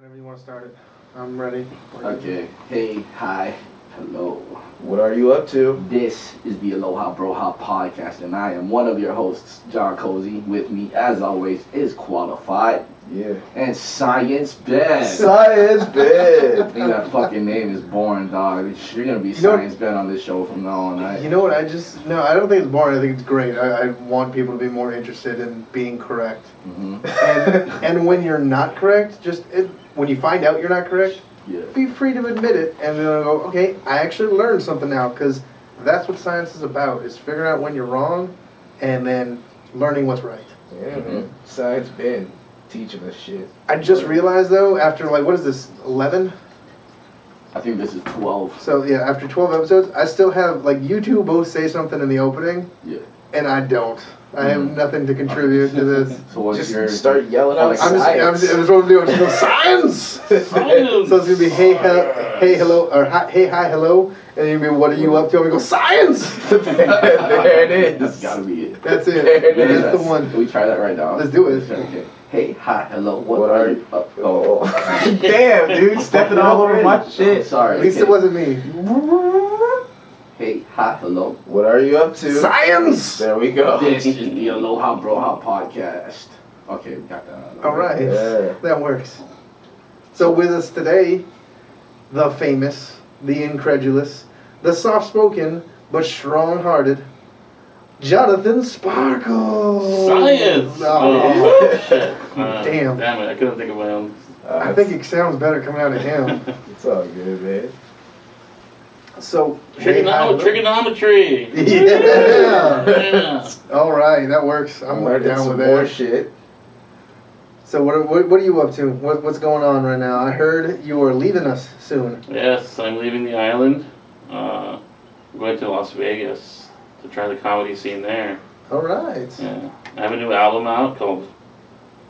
Whenever you want to start it, I'm ready. Okay. Hey, hi, hello. What are you up to? This is the Aloha Broha podcast, and I am one of your hosts, John Cozy. With me, as always, is Qualified Yeah. and Science Ben. Science I Ben. think that fucking name is boring, dog. You're gonna be Science Ben on this show from now on, right? You know what? No, I don't think it's boring. I think it's great. I want people to be more interested in being correct. Mm-hmm. And when you're not correct, when you find out you're not correct, Yeah. be free to admit it and then go, okay, I actually learned something now, because that's what science is about, is figuring out when you're wrong and then learning what's right. Yeah, man. Science Ben teaching us shit. I just realized, though, after, what is this, 11? I think this is 12. So, yeah, after 12 episodes, I still have, you two both say something in the opening, Yeah. and I don't. I have nothing to contribute to this. So what's Just your... start yelling out I'm science. just what I'm doing. Just go, science! Science! So it's gonna be hey hello, or hey hi hello, and you're gonna be what are you up to? I'm gonna go science. There it is. That's gotta be it. That's it. There it is. That's the one. Can we try that right now? Let's do it. Okay. Hey, hi, hello. What are you up? Oh. Damn, dude. Stepping all over my shit. Sorry. At least it wasn't me. Hey, hi, hello. What are you up to? Science. There we go. This is the Aloha Broha podcast. Okay, we got that. All right, Yeah. that works. So with us today, the famous, the incredulous, the soft-spoken but strong-hearted, Jonathan Sparkle. Science! Oh, Shit. Damn. Damn it, I couldn't think of my own. I think it sounds better coming out of him. It's all good, man. So hey, hi, hello. Trigonometry! Yeah. Yeah. All right, that works. I'm learning down some with more that. shit. So what are you up to? What's going on right now? I heard you are leaving us soon. Yes, I'm leaving the island. I'm going to Las Vegas to try the comedy scene there. All right. Yeah. I have a new album out called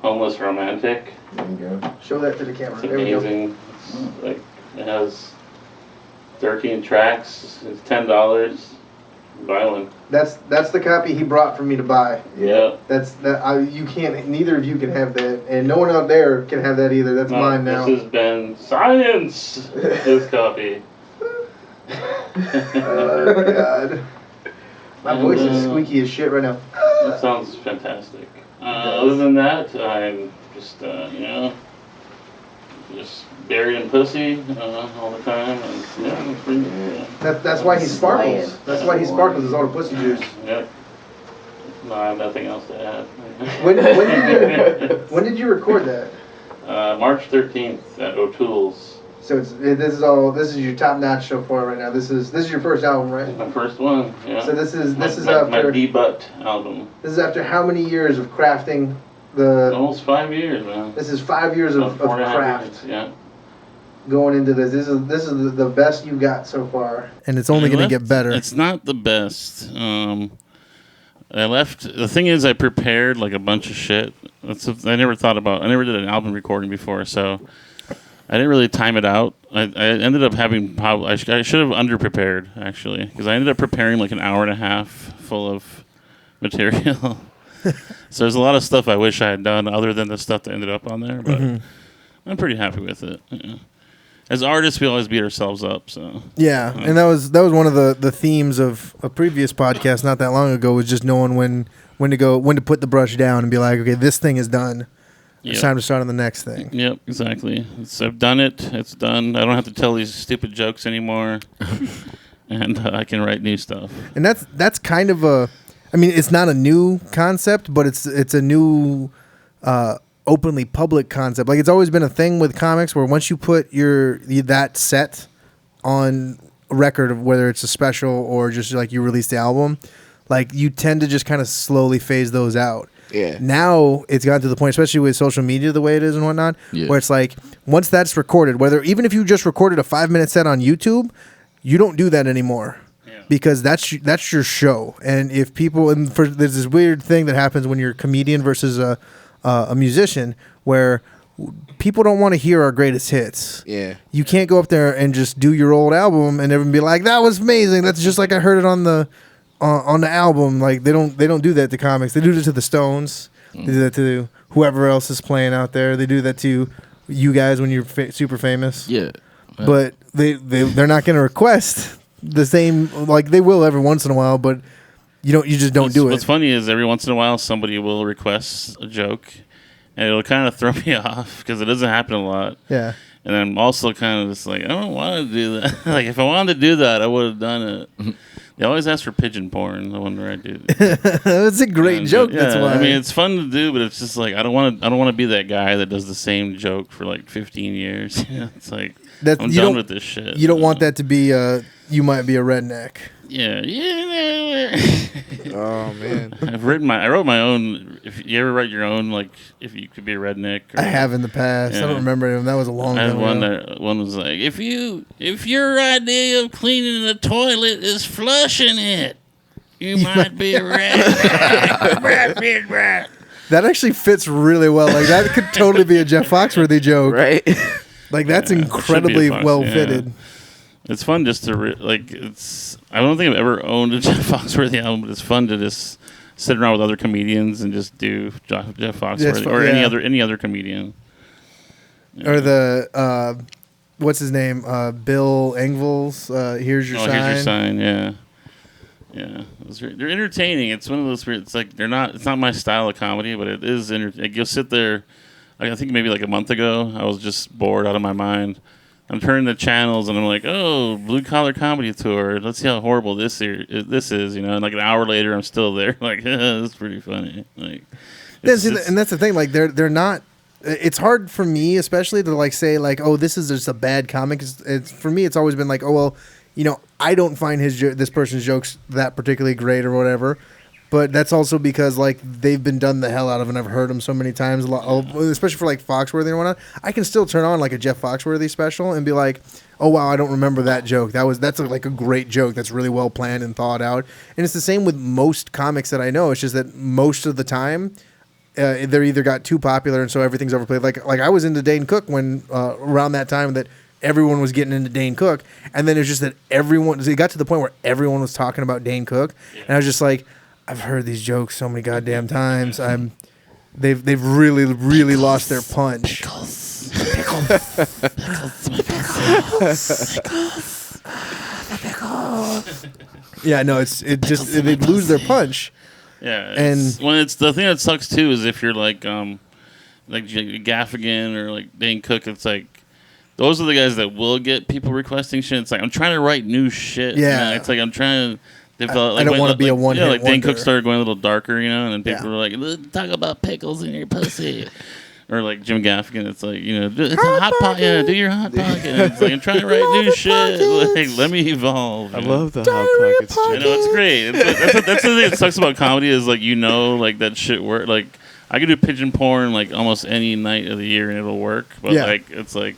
Homeless Romantic. There you go. Show that to the camera. It's There we go. amazing. It has 13 tracks. It's $10. Violent. That's the copy he brought for me to buy. Yeah. You can't. Neither of you can have that, and no one out there can have that either. That's mine now. This has been Science. This copy. Oh God. My voice is squeaky as shit right now. That sounds fantastic. Other than that, I'm just, just buried in pussy all the time. And, yeah, it's pretty, yeah. That's why he sparkles. That's why he sparkles. Is all the pussy juice. Yep. No, I have nothing else to add. When did you record that? March 13th at O'Toole's. So this is your top notch so far right now. This is your first album, right? My first one, yeah. So this is my after debut album. This is after how many years of crafting the? Almost 5 years, man. This is 5 years of 4.5 craft years, yeah. going into this. This is the best you got so far, and it's only going to get better. It's not the best. I left. The thing is, I prepared a bunch of shit. I never did an album recording before, so I didn't really time it out. I ended up having I should have underprepared, actually, because I ended up preparing an hour and a half full of material. So there's a lot of stuff I wish I had done other than the stuff that ended up on there, but I'm pretty happy with it. Yeah. As artists, we always beat ourselves up. So yeah, and that was one of the themes of a previous podcast not that long ago, was just knowing when to put the brush down and be like, okay, this thing is done. It's time to start on the next thing. Yep, exactly. I've done it. It's done. I don't have to tell these stupid jokes anymore, and I can write new stuff. And that's kind of it's not a new concept, but it's a new openly public concept. It's always been a thing with comics where once you put that set on a record, of whether it's a special or just you release the album, you tend to just kind of slowly phase those out. Yeah. Now it's gotten to the point, especially with social media the way it is and whatnot, where it's once that's recorded, even if you just recorded a 5-minute set on YouTube, you don't do that anymore. Because that's your show. And if people, there's this weird thing that happens when you're a comedian versus a musician, where people don't want to hear our greatest hits. Yeah. You can't go up there and just do your old album and everyone be like, that was amazing. That's just like I heard it on the album. They don't do that to comics. They do it to the Stones. They do that to whoever else is playing out there. They do that to you guys when you're super famous. Yeah. But they're not going to request the same. Like they will every once in a while, but you just don't do it. What's funny is every once in a while somebody will request a joke, and it'll kind of throw me off because it doesn't happen a lot. Yeah. And I'm also kind of just like, I don't want to do that. Like, if I wanted to do that, I would have done it. They always ask for pigeon porn. I wonder I do. It's a great joke. Yeah, That's why. I mean, it's fun to do, but it's just like I don't want to be that guy that does the same joke for like 15 years. It's like I'm done with this shit. You don't want that to be. You might be a redneck. Yeah. Oh man. I wrote my own. If you ever write your own, like if you could be a redneck. Or, I have in the past. Yeah. I don't remember him. That was a long I had time one ago. that one was like, if your idea of cleaning the toilet is flushing it, you might be a redneck. That actually fits really well. Like that could totally be a Jeff Foxworthy joke. Right. Like that's Yeah, it should incredibly be a Fox, well yeah. fitted. It's fun just to it's. I don't think I've ever owned a Jeff Foxworthy album, but it's fun to just sit around with other comedians and just do Jeff Foxworthy or any other comedian. Yeah. Or the what's his name? Bill Engvall's Here's Your Sign. Here's Your Sign. Yeah. Yeah, they're entertaining. It's one of those weird. It's like it's not my style of comedy, but it is. Like you'll sit there. I think maybe like a month ago, I was just bored out of my mind. I'm turning the channels and I'm like, oh, Blue Collar Comedy Tour. Let's see how horrible this is, And like an hour later, I'm still there. Like, that's pretty funny. Like, and that's the thing. Like they're not. It's hard for me, especially to like say like, oh, this is just a bad comic. It's for me. It's always been like, oh well, I don't find this person's jokes that particularly great or whatever. But that's also because like they've been done the hell out of, and I've heard them so many times, especially for like Foxworthy and whatnot. I can still turn on like a Jeff Foxworthy special and be like, "Oh wow, I don't remember that joke. That's like a great joke. That's really well planned and thought out." And it's the same with most comics that I know. It's just that most of the time, they're either got too popular and so everything's overplayed. Like I was into Dane Cook when around that time that everyone was getting into Dane Cook, and then it's just that it got to the point where everyone was talking about Dane Cook, and I was just like, I've heard these jokes so many goddamn times. They've really, really lost their punch. Yeah, no, they lose their punch. Yeah, and it's the thing that sucks too is if you're like Gaffigan or like Dane Cook, it's like those are the guys that will get people requesting shit. It's like I'm trying to write new shit. Yeah, it's like I'm trying to. I don't want to be a one-hit like Dane wonder. Cook started going a little darker, and then people were like, "Talk about pickles in your pussy," or like Jim Gaffigan. It's like it's a hot pocket. Yeah, do your hot pocket. And it's like I'm trying to write new shit. Like let me evolve. I love the hot pockets. It's great. That's the thing that sucks about comedy is like like that shit work. Like I could do pigeon porn like almost any night of the year and it'll work. But like it's like.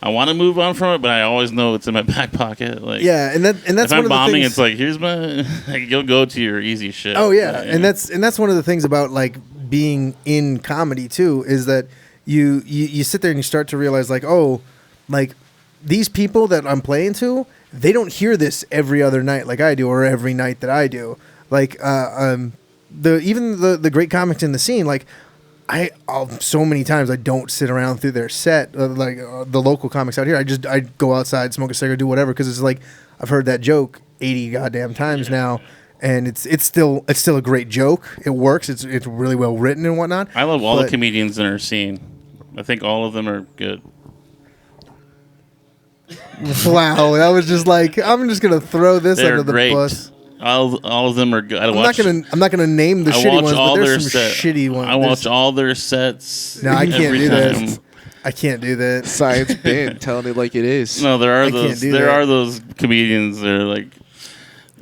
I want to move on from it, but I always know it's in my back pocket. Like, and that's if I'm one bombing, of the things, it's like here's my. Like, you'll go to your easy shit. Oh yeah, and that's one of the things about like being in comedy too is that you sit there and you start to realize like these people that I'm playing to, they don't hear this every other night like I do or every night that I do. Like even the great comics in the scene like. So many times I don't sit around through their set the local comics out here. I go outside, smoke a cigarette, do whatever because it's like I've heard that joke 80 goddamn times now, and it's still a great joke. It works. It's really well written and whatnot. I love all the comedians in our scene. I think all of them are good. Wow, that was just like I'm just gonna throw this They're under the great. bus. All of them are good. I'm not gonna name the shitty ones, but there's some shitty ones. I watch all their sets. No, I can't every do time. that. I can't do that. Science Ben telling it like it is. No, there are I those. can't do There that. are those comedians that are like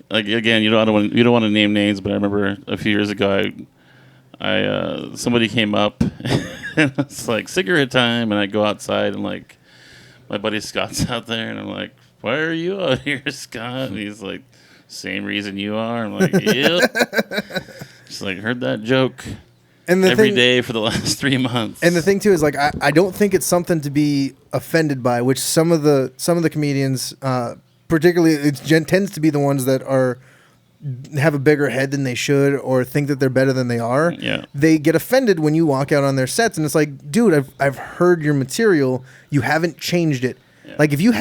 again. You don't want to name names, but I remember a few years ago, I somebody came up and it's like cigarette time, and I go outside and like my buddy Scott's out there, and I'm like, why are you out here, Scott? And he's like. Same reason you are. I'm like, yep. Just like heard that joke every day for the last 3 months. And the thing too is like I don't think it's something to be offended by, which some of the comedians, particularly it tends to be the ones that are have a bigger head than they should or think that they're better than they are, Yeah. they get offended when you walk out on their sets, and it's like, dude, I've heard your material. You haven't changed it. Yeah. Like if you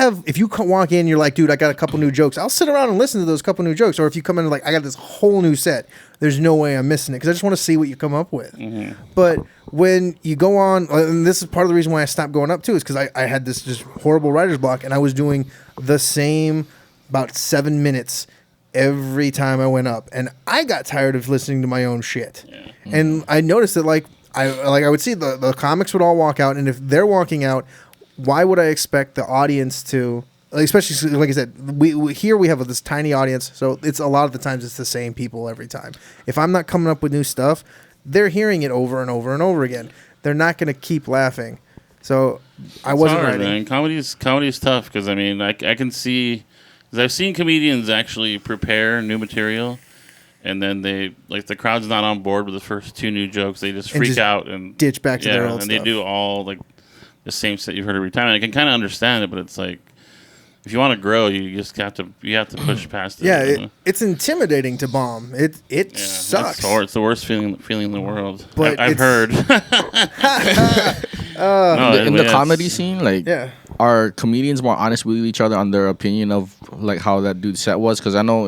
walk in, you're like, dude, I got a couple new jokes. I'll sit around and listen to those couple new jokes. Or if you come in like, I got this whole new set. There's no way I'm missing it because I just want to see what you come up with. Mm-hmm. But when you go on, and this is part of the reason why I stopped going up too, is because I had this just horrible writer's block, and I was doing the same about 7 minutes every time I went up, and I got tired of listening to my own shit. Yeah. And I noticed that I would see the comics would all walk out, and if they're walking out, why would I expect the audience to, especially like I said, we here we have this tiny audience, so it's a lot of the times it's the same people every time. If I'm not coming up with new stuff, they're hearing it over and over and over again. They're not going to keep laughing. So I wasn't hard, writing. man. Comedy's tough because I mean I can see, because I've seen comedians actually prepare new material, and then they like the crowd's not on board with the first 2 new jokes. They just freak out and ditch back to their old and stuff. they do all like the same set you've heard every time. And I can kind of understand it, but it's like if you want to grow, you just have to push past it. Yeah, you know? it's intimidating to bomb. It sucks. It's the worst feeling in the world. But I've heard. In the comedy scene, like, Yeah. are comedians more honest with each other on their opinion of like how that dude's set was? Because I know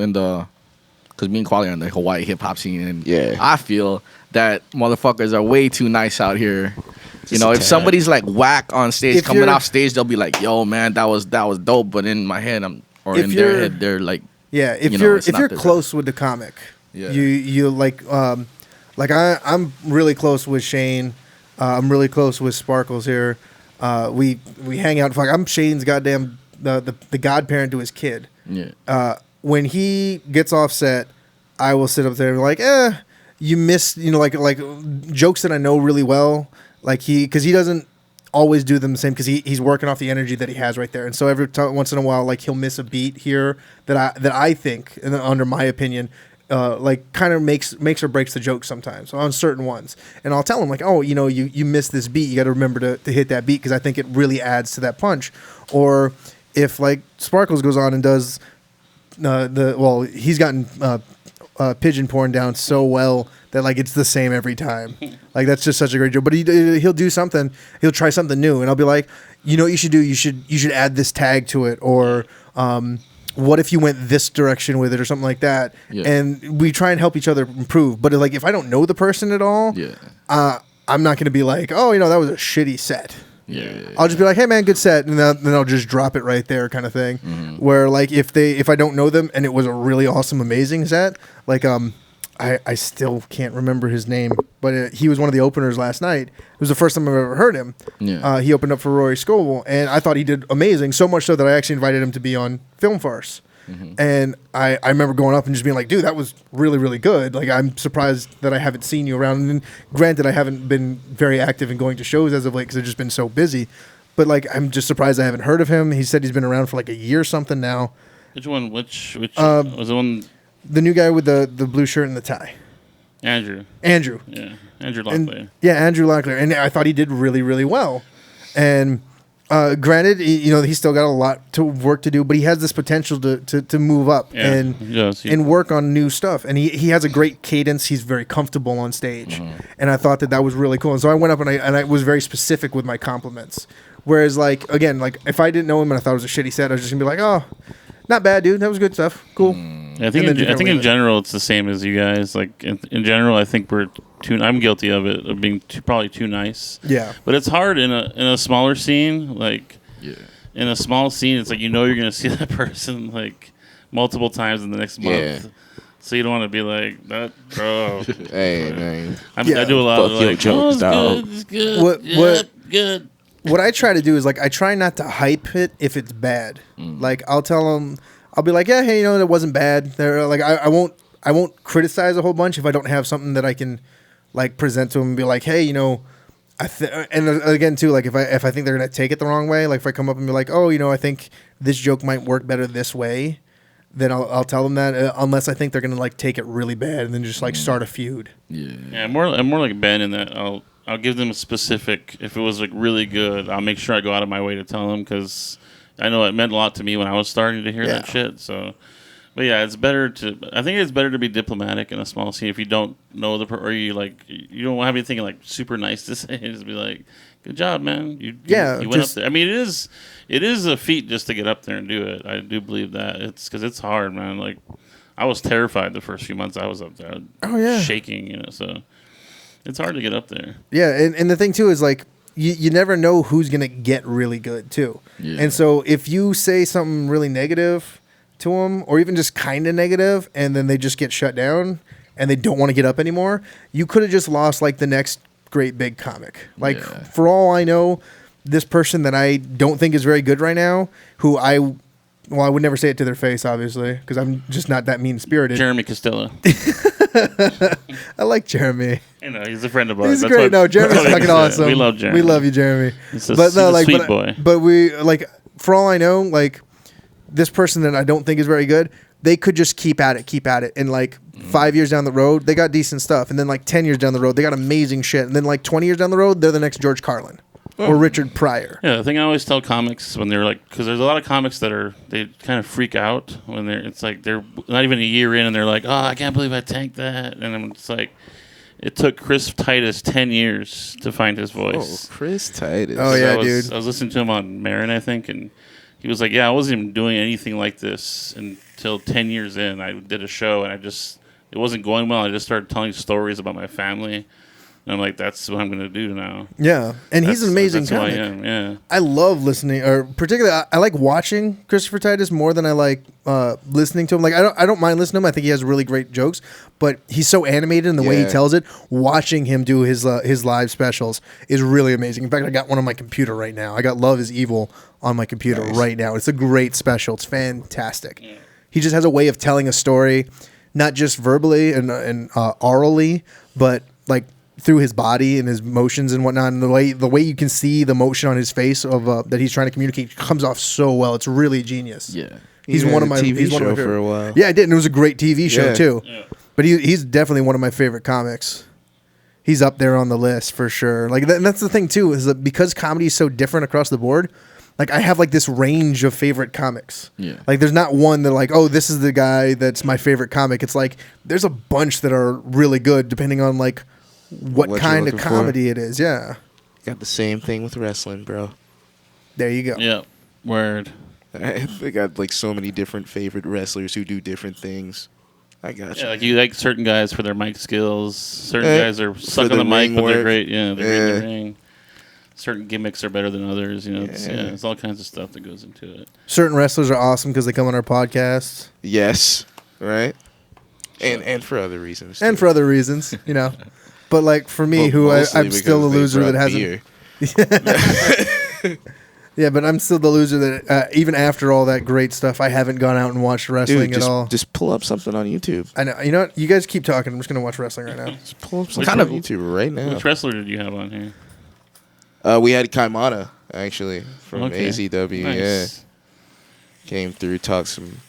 because me and Quali are in the Hawaii hip hop scene, and Yeah. I feel that motherfuckers are way too nice out here. You know, a if tad. somebody's like whack on stage, If coming you're- off stage, they'll be like, "Yo, man, that was dope." But in my head, If in their you're- head, they're like, Yeah, if You know, you're it's not if you're their close with the comic, Yeah. you like I'm really close with Shane. I'm really close with Sparkles here. We hang out. Fuck, I'm Shane's goddamn the godparent to his kid. yeah, When he gets off set, I will sit up there and be like, you missed, like jokes that I know really well. Like because he doesn't always do them the same because he's working off the energy that he has right there. And so once in a while, like he'll miss a beat here that I think, and under my opinion, like kind of makes or breaks the joke sometimes on certain ones. And I'll tell him like, oh, you missed this beat. You got to remember to hit that beat because I think it really adds to that punch. Or if like Sparkles goes on and does he's gotten pigeon porn down so well that like it's the same every time. Like that's just such a great joke. But he'll do something. He'll try something new, and I'll be like, you know what you should do? You should add this tag to it, or what if you went this direction with it, or something like that. Yeah. And we try and help each other improve. But like if I don't know the person at all, yeah, I'm not going to be like, oh, that was a shitty set. yeah. I'll just be like, hey man, good set, and then I'll just drop it right there, kind of thing. Mm-hmm. Where like if I don't know them and it was a really awesome, amazing set, like I still can't remember his name, but he was one of the openers last night. It was the first time I've ever heard him. Yeah. He opened up for Rory Scovel, and I thought he did amazing. So much so that I actually invited him to be on Film Farce. Mm-hmm. And I remember going up and just being like, dude, that was really, really good. Like, I'm surprised that I haven't seen you around. And granted, I haven't been very active in going to shows as of late because I've just been so busy. But, like, I'm just surprised I haven't heard of him. He said he's been around for, like, a year or something now. Which one? Which was the one? The new guy with the blue shirt and the tie. Andrew. Yeah, Andrew Locklear. Andrew Locklear. And I thought he did really, really well. And granted, he's still got a lot to work to do, but he has this potential to move up and work on new stuff. And he has a great cadence. He's very comfortable on stage. Mm-hmm. And I thought that was really cool. And so I went up and I was very specific with my compliments. Whereas, like, again, like if I didn't know him and I thought it was a shitty set, I was just going to be like, oh, not bad, dude. That was good stuff. Cool. I think in general it's the same as you guys. Like in general, I think I'm guilty of it, of being probably too nice. Yeah. But it's hard in a smaller scene. Like in a small scene, it's like you're gonna see that person like multiple times in the next month. Yeah. So you don't want to be like that, bro. Hey, man. I do a lot of Fuck your like, jokes, it's dog. good, it's good. What- Good. What I try to do is like I try not to hype it if it's bad. Like I'll tell them, I'll be like, yeah, hey, that wasn't bad. They're like, I won't criticize a whole bunch if I don't have something that I can like present to them and be like, hey, and again too, like if I think they're gonna take it the wrong way, like if I come up and be like, oh, I think this joke might work better this way, then I'll tell them that unless I think they're gonna like take it really bad and then just like start a feud. Yeah, I'm more like Ben in that I'll give them a specific. If it was like really good, I'll make sure I go out of my way to tell them because I know it meant a lot to me when I was starting to hear that shit. So But yeah, it's better to. I think it's better to be diplomatic in a small scene if you don't know or you you don't have anything like super nice to say. Just be like, "Good job, man. You went up there." I mean, it is a feat just to get up there and do it. I do believe that it's because it's hard, man. Like I was terrified the first few months I was up there. Oh yeah, shaking, so it's hard to get up there. Yeah, and the thing too is like. You never know who's gonna get really good too, and so if you say something really negative to them, or even just kind of negative, and then they just get shut down and they don't want to get up anymore, you could have just lost like the next great big comic. Like for all I know, this person that I don't think is very good right now, who I would never say it to their face, obviously, because I'm just not that mean spirited. Jeremy Costello. I like Jeremy. He's a friend of ours. He's great. No, Jeremy's fucking awesome. We love Jeremy. We love you, Jeremy. He's a sweet boy. But we like, for all I know, like this person that I don't think is very good, they could just keep at it, and like 5 years down the road, they got decent stuff, and then like 10 years down the road, they got amazing shit, and then like 20 years down the road, they're the next George Carlin. Or Richard Pryor. Yeah, the thing I always tell comics when they're like, because there's a lot of comics that they kind of freak out when it's like they're not even a year in and they're like, oh, I can't believe I tanked that. And then it's like, it took Chris Titus 10 years to find his voice. Oh, Chris Titus. Oh, yeah, dude. I was listening to him on Marin, I think, and he was like, yeah, I wasn't even doing anything like this until 10 years in. I did a show and it wasn't going well. I just started telling stories about my family. And I'm like, that's what I'm going to do now. Yeah, and he's an amazing comic. Who I am, yeah. I love listening, or particularly, I like watching Christopher Titus more than I like listening to him. Like, I don't mind listening to him. I think he has really great jokes, but he's so animated in the way he tells it. Watching him do his live specials is really amazing. In fact, I got one on my computer right now. I got Love is Evil on my computer right now. It's a great special. It's fantastic. Yeah. He just has a way of telling a story, not just verbally and orally, but like through his body and his motions and whatnot, and the way you can see the motion on his face of that he's trying to communicate comes off so well. It's really genius. Yeah, he's one of my TV he's one show of my for a while. Yeah, I did, and it was a great TV show too. Yeah. But he's definitely one of my favorite comics. He's up there on the list for sure. Like and that's the thing too, is that because comedy is so different across the board. Like I have like this range of favorite comics. Yeah. Like there's not one that like, oh, this is the guy that's my favorite comic. It's like there's a bunch that are really good depending on like what kind of comedy it is. Yeah. Got the same thing with wrestling, bro. There you go. Yeah. Word. I got like so many different favorite wrestlers who do different things. I got you. Yeah, like you like certain guys for their mic skills. Certain guys are suck on the mic, but they're great. Yeah, they're great in the ring. Certain gimmicks are better than others. You know, it's all kinds of stuff that goes into it. Certain wrestlers are awesome because they come on our podcast. Yes, right. And for other reasons. And for other reasons, you know. But like for me, I'm still a loser that hasn't. Yeah, but I'm still the loser that even after all that great stuff, I haven't gone out and watched wrestling at all. Just pull up something on YouTube. I know. You know what? You guys keep talking. I'm just gonna watch wrestling right now. Just pull up something on YouTube right now. Which wrestler did you have on here? We had Kaimana actually from AZW. Nice. Yeah, came through, talked some.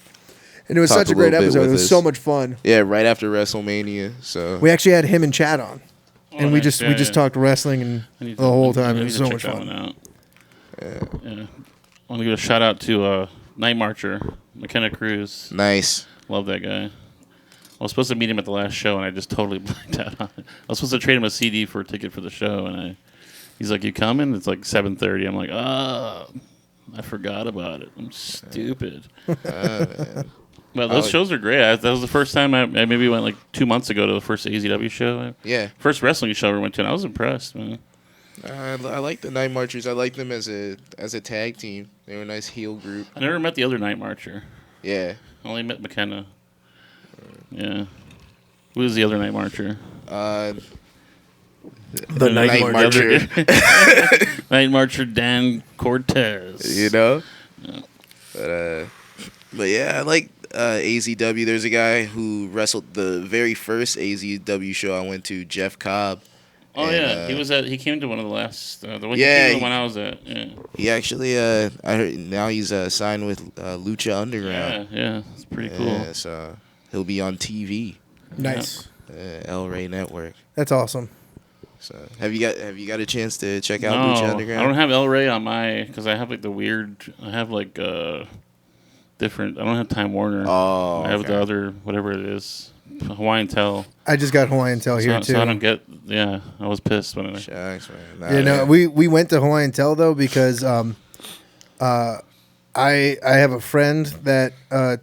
And it was such a great episode. It was so much fun. Yeah, right after WrestleMania. So we actually had him and Chad on, and we just talked wrestling and the whole time. It was so much fun. Yeah. I want to give a shout out to Night Marcher, McKenna Cruz. Nice. Love that guy. I was supposed to meet him at the last show, and I just totally blanked out on it. I was supposed to trade him a CD for a ticket for the show, and he's like, "You coming?" It's like 7:30. I'm like, "Oh, I forgot about it. I'm stupid." Man. Well, those shows are great. That was the first time I maybe went like 2 months ago to the first AZW show. Yeah. First wrestling show I ever went to, and I was impressed, man. I like the Night Marchers. I like them as a tag team. They were a nice heel group. I never met the other Night Marcher. Yeah. I only met McKenna. Yeah. Who is the other Night Marcher? The Night Marcher. Night Marcher Dan Cortez. You know? Yeah. But yeah, I like AZW. There's a guy who wrestled the very first AZW show I went to, Jeff Cobb. Oh, and, yeah. He came to one of the last. He came to the one I was at. Yeah. He actually, I heard now he's signed with Lucha Underground. Yeah. It's pretty cool. So he'll be on TV. Nice. El Rey Network. That's awesome. So have you got a chance to check out Lucha Underground? I don't have El Rey on my, because I have like the weird. I have like different. I don't have Time Warner. Oh, I have okay. the other whatever it is, Hawaiian Tel. I just got Hawaiian Tel here too. So I don't get. Yeah, I was pissed when I. Shucks, man. Nah, Yeah, no, we went to Hawaiian Tel though because I have a friend that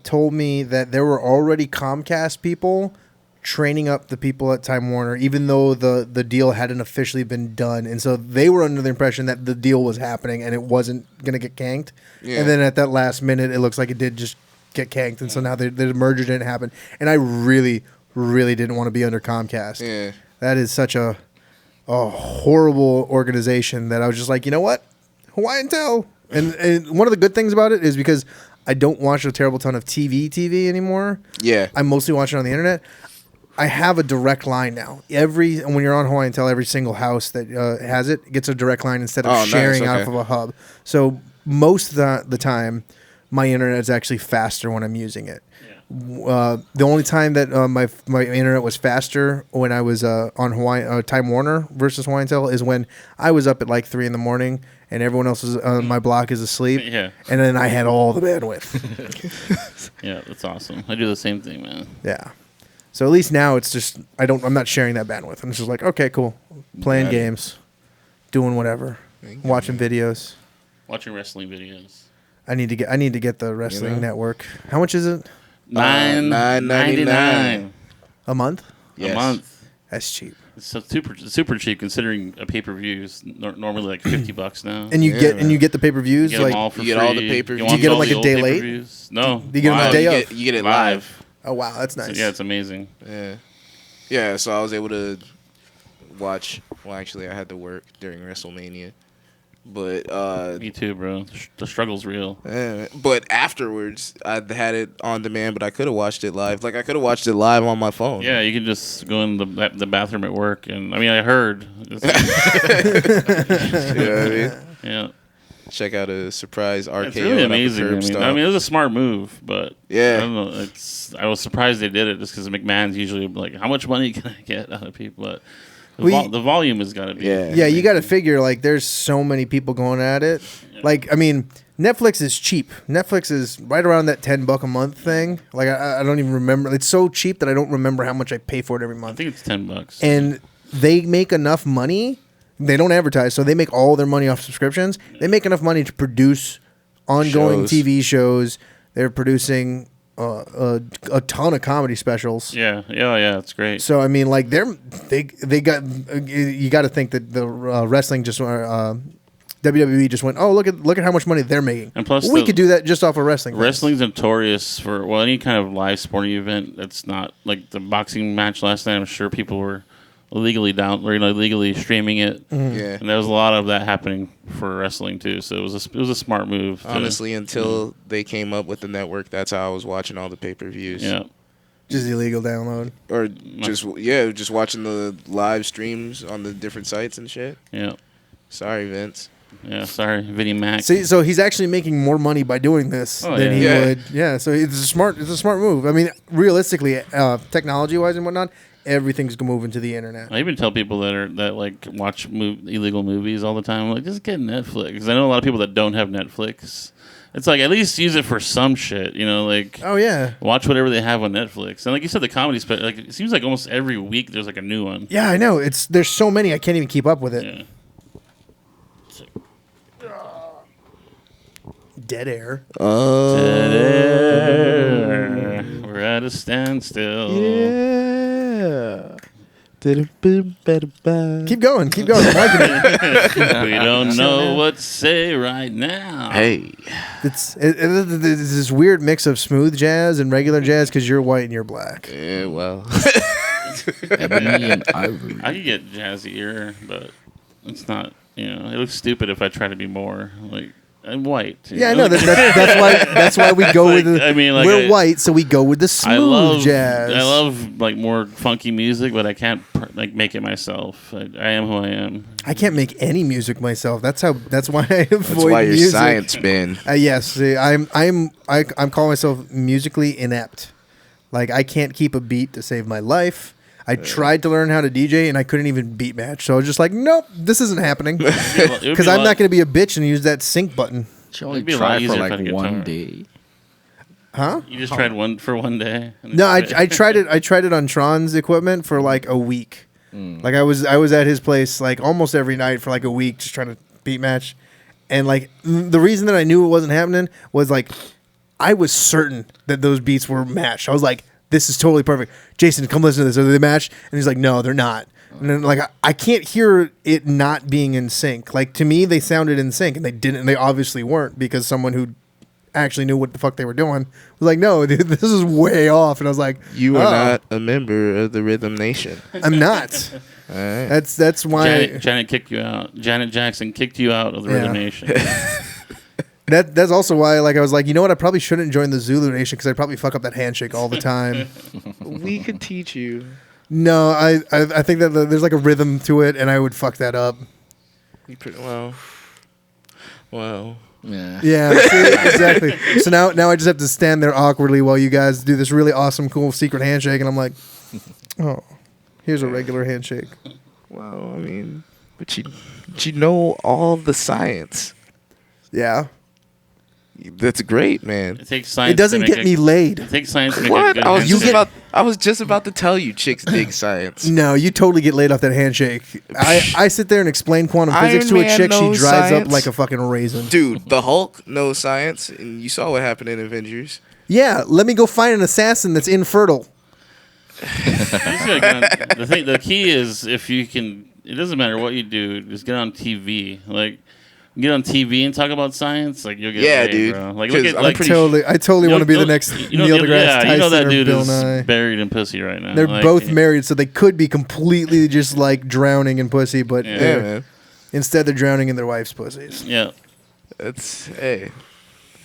told me that there were already Comcast people training up the people at Time Warner, even though the deal hadn't officially been done, and so they were under the impression that the deal was happening and it wasn't gonna get canked. Yeah. And then at that last minute, it looks like it did just get canked, and so now the merger didn't happen. And I really, really didn't want to be under Comcast. Yeah. That is such a horrible organization that I was just like, you know what, Hawaiian Tel. And one of the good things about it is because I don't watch a terrible ton of TV anymore. Yeah. I mostly watch it on the internet. I have a direct line now. When you're on Hawaiian Tel, every single house that has it gets a direct line instead of sharing out of a hub. So most of the time, my internet is actually faster when I'm using it. The only time that my internet was faster when I was on Time Warner versus Hawaiian Tel is when I was up at like 3 a.m. and everyone else was on my block is asleep. Yeah. And then I had all the bandwidth. Yeah, that's awesome. I do the same thing, man. Yeah. So at least now it's just I'm not sharing that bandwidth. I'm just like, okay, cool. Playing Got it. games, doing whatever, watching videos. Watching wrestling videos. I need to get the wrestling network. How much is it $9.99 a month? Yes. a month. That's cheap. It's so super cheap considering a pay-per-view is normally like $50 now. And you Yeah, get the pay-per-views You get them like all for you get all the free. pay-per-views. want Do you get them all like the a old day late? pay-per-views? No. Do you get them a live. day you of? get it live. Oh wow, that's nice. Yeah, it's amazing. Yeah. Yeah, so I was able to watch. Well, actually, I had to work during WrestleMania. But Me too, bro. The struggle's real. but afterwards, I had it on demand, but I could have watched it live. Like I could have watched it live on my phone. Yeah, you can just go in the bathroom at work, and I mean, I heard. You know what I mean? Yeah, Check out a surprise RKO. it's really and I'm a amazing. curb I stomp. mean, it was a smart move, but Yeah. I don't know. I was surprised they did it just because McMahon's usually like, how much money can I get out of people? But the volume has got to be. Yeah, you got to figure like there's so many people going at it. Like I mean, Netflix is cheap. Netflix is right around that $10 a month thing. Like I don't even remember. It's so cheap that I don't remember how much I pay for it every I month. think it's $10. And they make enough money. They don't advertise, so they make all their money off subscriptions. They make enough money to produce ongoing Shows. TV shows. They're producing a ton of comedy specials. Yeah, it's great. So I mean, like they got you got to think that the wrestling just WWE just went, oh look at how much money they're making. And plus we the- could do that just off of wrestling. fans. Wrestling's notorious for any kind of live sporting event that's not like the boxing match last night. I'm sure people were illegally streaming it, Yeah. and there was a lot of that happening for wrestling too. So it was a smart move. Honestly, until they came up with the network, that's how I was watching all the pay-per-views. Yeah. Just illegal download. Or just watching the live streams on the different sites and shit. Yeah. Sorry, Vince. Yeah. Sorry, Vinnie Mac. See, so he's actually making more money by doing this Oh, than yeah. he Yeah. would. Yeah, so it's a smart move. I mean, realistically, technology wise and whatnot, everything's moving to the internet. I even tell people that like watch illegal movies all the time, I'm like, just get Netflix. 'Cause I know a lot of people that don't have Netflix. It's like, at least use it for some shit, like Oh yeah, watch whatever they have on Netflix. And like you said, the comedy special, like it seems like almost every week there's like a new one. yeah, I know. There's so many I can't even keep up with it. Yeah. Dead air. Dead air. We're at a standstill. Yeah. Keep going. I'm liking it. We don't know what to say right now. Hey. It's this weird mix of smooth jazz and regular jazz because you're white and you're black. Yeah, well. Ebony and Ivory. I could get jazzier, but it's not. It looks stupid if I try to be more like I'm white. Yeah, I know. That's why we go Like, with the. I mean, like, we're white, so we go with the smooth jazz. I love like more funky music, but I can't like make it myself. I am who I am. I can't make any music myself. That's why I avoid That's why your music. science been. Yes, see, I'm calling myself musically inept. Like I can't keep a beat to save my life. I tried to learn how to DJ and I couldn't even beat match. So I was just like, nope, this isn't happening. Because I'm not going to be a bitch and use that sync button. She only It'd be a tried lot for easier if I like had a one guitar. day. Huh? You just tried one for one day. and No, it's- I tried it. I tried it on Tron's equipment for like a week. Like I was at his place like almost every night for like a week, just trying to beat match. And like the reason that I knew it wasn't happening was like I was certain that those beats were matched. I was like, this is totally perfect. Jason, come listen to this. Are they matched? And he's like, no, they're not. And then like I can't hear it not being in sync. Like to me, they sounded in sync, and they didn't. They obviously weren't because someone who actually knew what the fuck they were doing was like, no, dude, this is way off. And I was like, You oh, are not a member of the Rhythm Nation. I'm not. All right. That's why. Janet kicked you out. Janet Jackson kicked you out of the Rhythm Nation. That's also why, like, I was like, you know what? I probably shouldn't join the Zulu Nation because I'd probably fuck up that handshake all the time. We could teach you. No, I think that there's like a rhythm to it, and I would fuck that up. Well. Yeah. Yeah, see, exactly. So now I just have to stand there awkwardly while you guys do this really awesome, cool secret handshake, and I'm like, oh, here's a regular handshake. Well, I mean, but you know all the science. Yeah, That's great, man. It takes science. it doesn't to make get me laid. It takes science to make a What? good I was handshake. just about to tell you, chicks dig science. No, you totally get laid off that handshake. I sit there and explain quantum physics to Iron a Man chick. She knows dries up science. like a fucking raisin. Dude, the Hulk knows science, and you saw what happened in Avengers. Yeah, let me go find an assassin that's infertile. You just gotta get on- the key is if you can. It doesn't matter what you do. Just get on TV. Like get on TV and talk about science. Like you'll get Yeah, laid, dude. bro. Like look 'Cause at I'm like pretty I totally want to be the next Neil deGrasse Yeah, Tyson you know that or dude Bill is Nye. buried in pussy right now. They're Like, both married, so they could be completely just like drowning in pussy, but Yeah. Yeah, they're- man. instead they're drowning in their wife's pussies. Yeah. It's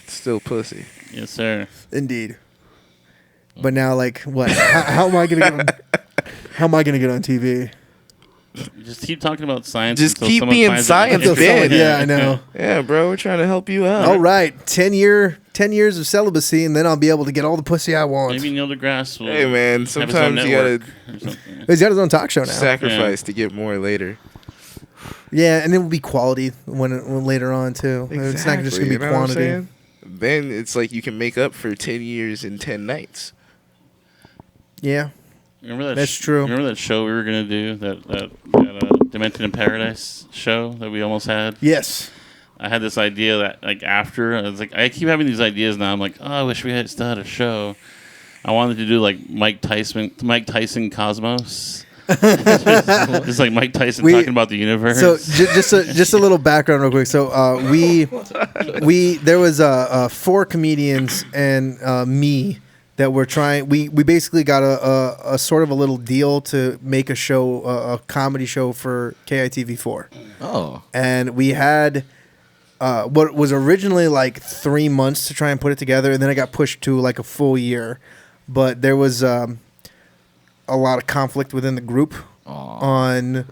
still pussy. Yes, sir. Indeed. But now, like, what? How am I gonna get on? How am I gonna get on TV? Just keep talking about science. Just until keep someone being finds it. science, Until someone- Ben. yeah, I know. Yeah, bro, we're trying to help you out. All right, 10 years of celibacy, and then I'll be able to get all the pussy I want. Maybe Neil deGrasse will. Hey, man, have his own sometimes you gotta network or something. He's got his own talk show now. sacrifice to get more later. Yeah, and it will be quality when later on too. It's not just gonna be you know what I'm quantity. saying? Then it's like you can make up for 10 years in 10 nights. Yeah, Remember that? That's true. Remember that show we were gonna do that Demented in Paradise show that we almost had. yes. I had this idea that like after I was like I keep having these ideas now. I'm like, oh, I wish we had still had a show. I wanted to do like Mike Tyson Cosmos. Just like Mike Tyson We- talking about the universe. So just a little background real quick. So we there was 4 comedians and me that were trying. We basically got a sort of a little deal to make a show, a comedy show for KITV4, Oh. and we had what was originally like 3 months to try and put it together, and then it got pushed to like a full year. But there was a lot of conflict within the group on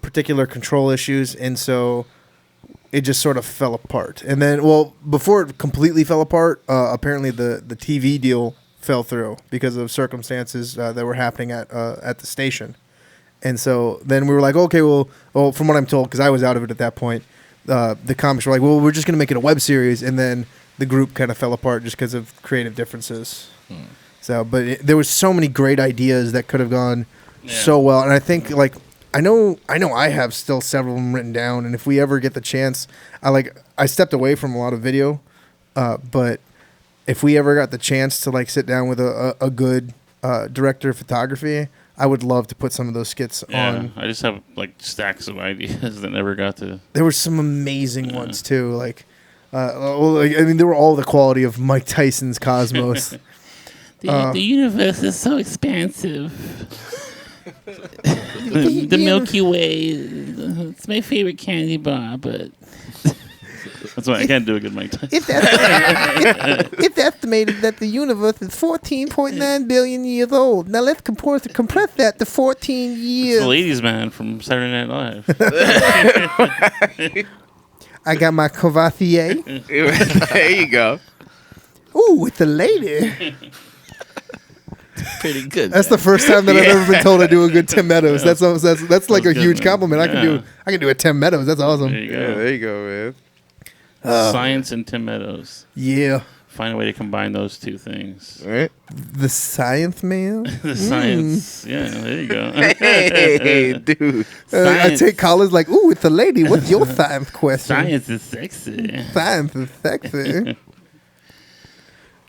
particular control issues, and so it just sort of fell apart. And then, well, before it completely fell apart, apparently the TV deal fell through because of circumstances that were happening at the station. And so then we were like, okay, well, from what I'm told, because I was out of it at that point, the comics were like, well, we're just going to make it a web series, and then the group kind of fell apart just because of creative differences. So, but there was so many great ideas that could have gone so well, and I think like I know I have still several of them written down, and if we ever get the chance, I stepped away from a lot of video, but if we ever got the chance to like sit down with a good director of photography, I would love to put some of those skits on. I just have like stacks of ideas that never got to. There were some amazing ones too, like. I mean, they were all the quality of Mike Tyson's Cosmos. The universe is so expansive. the Milky Way, it's my favorite candy bar, but That's why I can't do a good Mike Tyson. It's estimated that the universe is 14.9 billion years old. Now let's compress that to 14 It's years. the ladies' man from Saturday Night Live. I got my Courvoisier. There you go. Ooh, it's a lady. Pretty good. That's the first time that I've ever been told I do a good Tim Meadows. That's like That's a good, huge man. compliment. Yeah. I can do a Tim Meadows. That's awesome. There you Yeah, go. there you go, man. Science and Tim Meadows. Yeah. find a way to combine those two things. Right? The science man. The science. Yeah, there you go. Hey, dude. I take college like, ooh, it's a lady. What's your science question? Science is sexy. Science is sexy.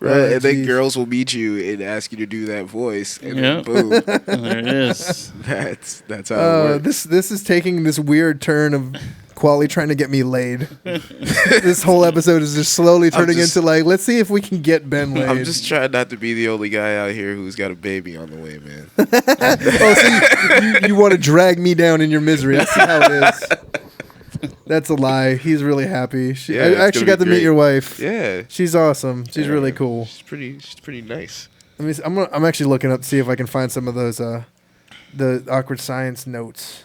Right, and then geez. girls will meet you and ask you to do that voice, and Yep. then boom, There it is. that's how it works. This is taking this weird turn of Quali trying to get me laid. This whole episode is just slowly turning into like, let's see if we can get Ben laid. I'm just trying not to be the only guy out here who's got a baby on the way, man. Oh, so you want to drag me down in your misery? That's how it is. That's a lie. He's really happy. Yeah, I it's actually gonna got be to meet great. your wife. Yeah, She's awesome. She's Yeah. really cool. she's pretty nice. Let me. I'm actually looking up to see if I can find some of those the awkward science notes.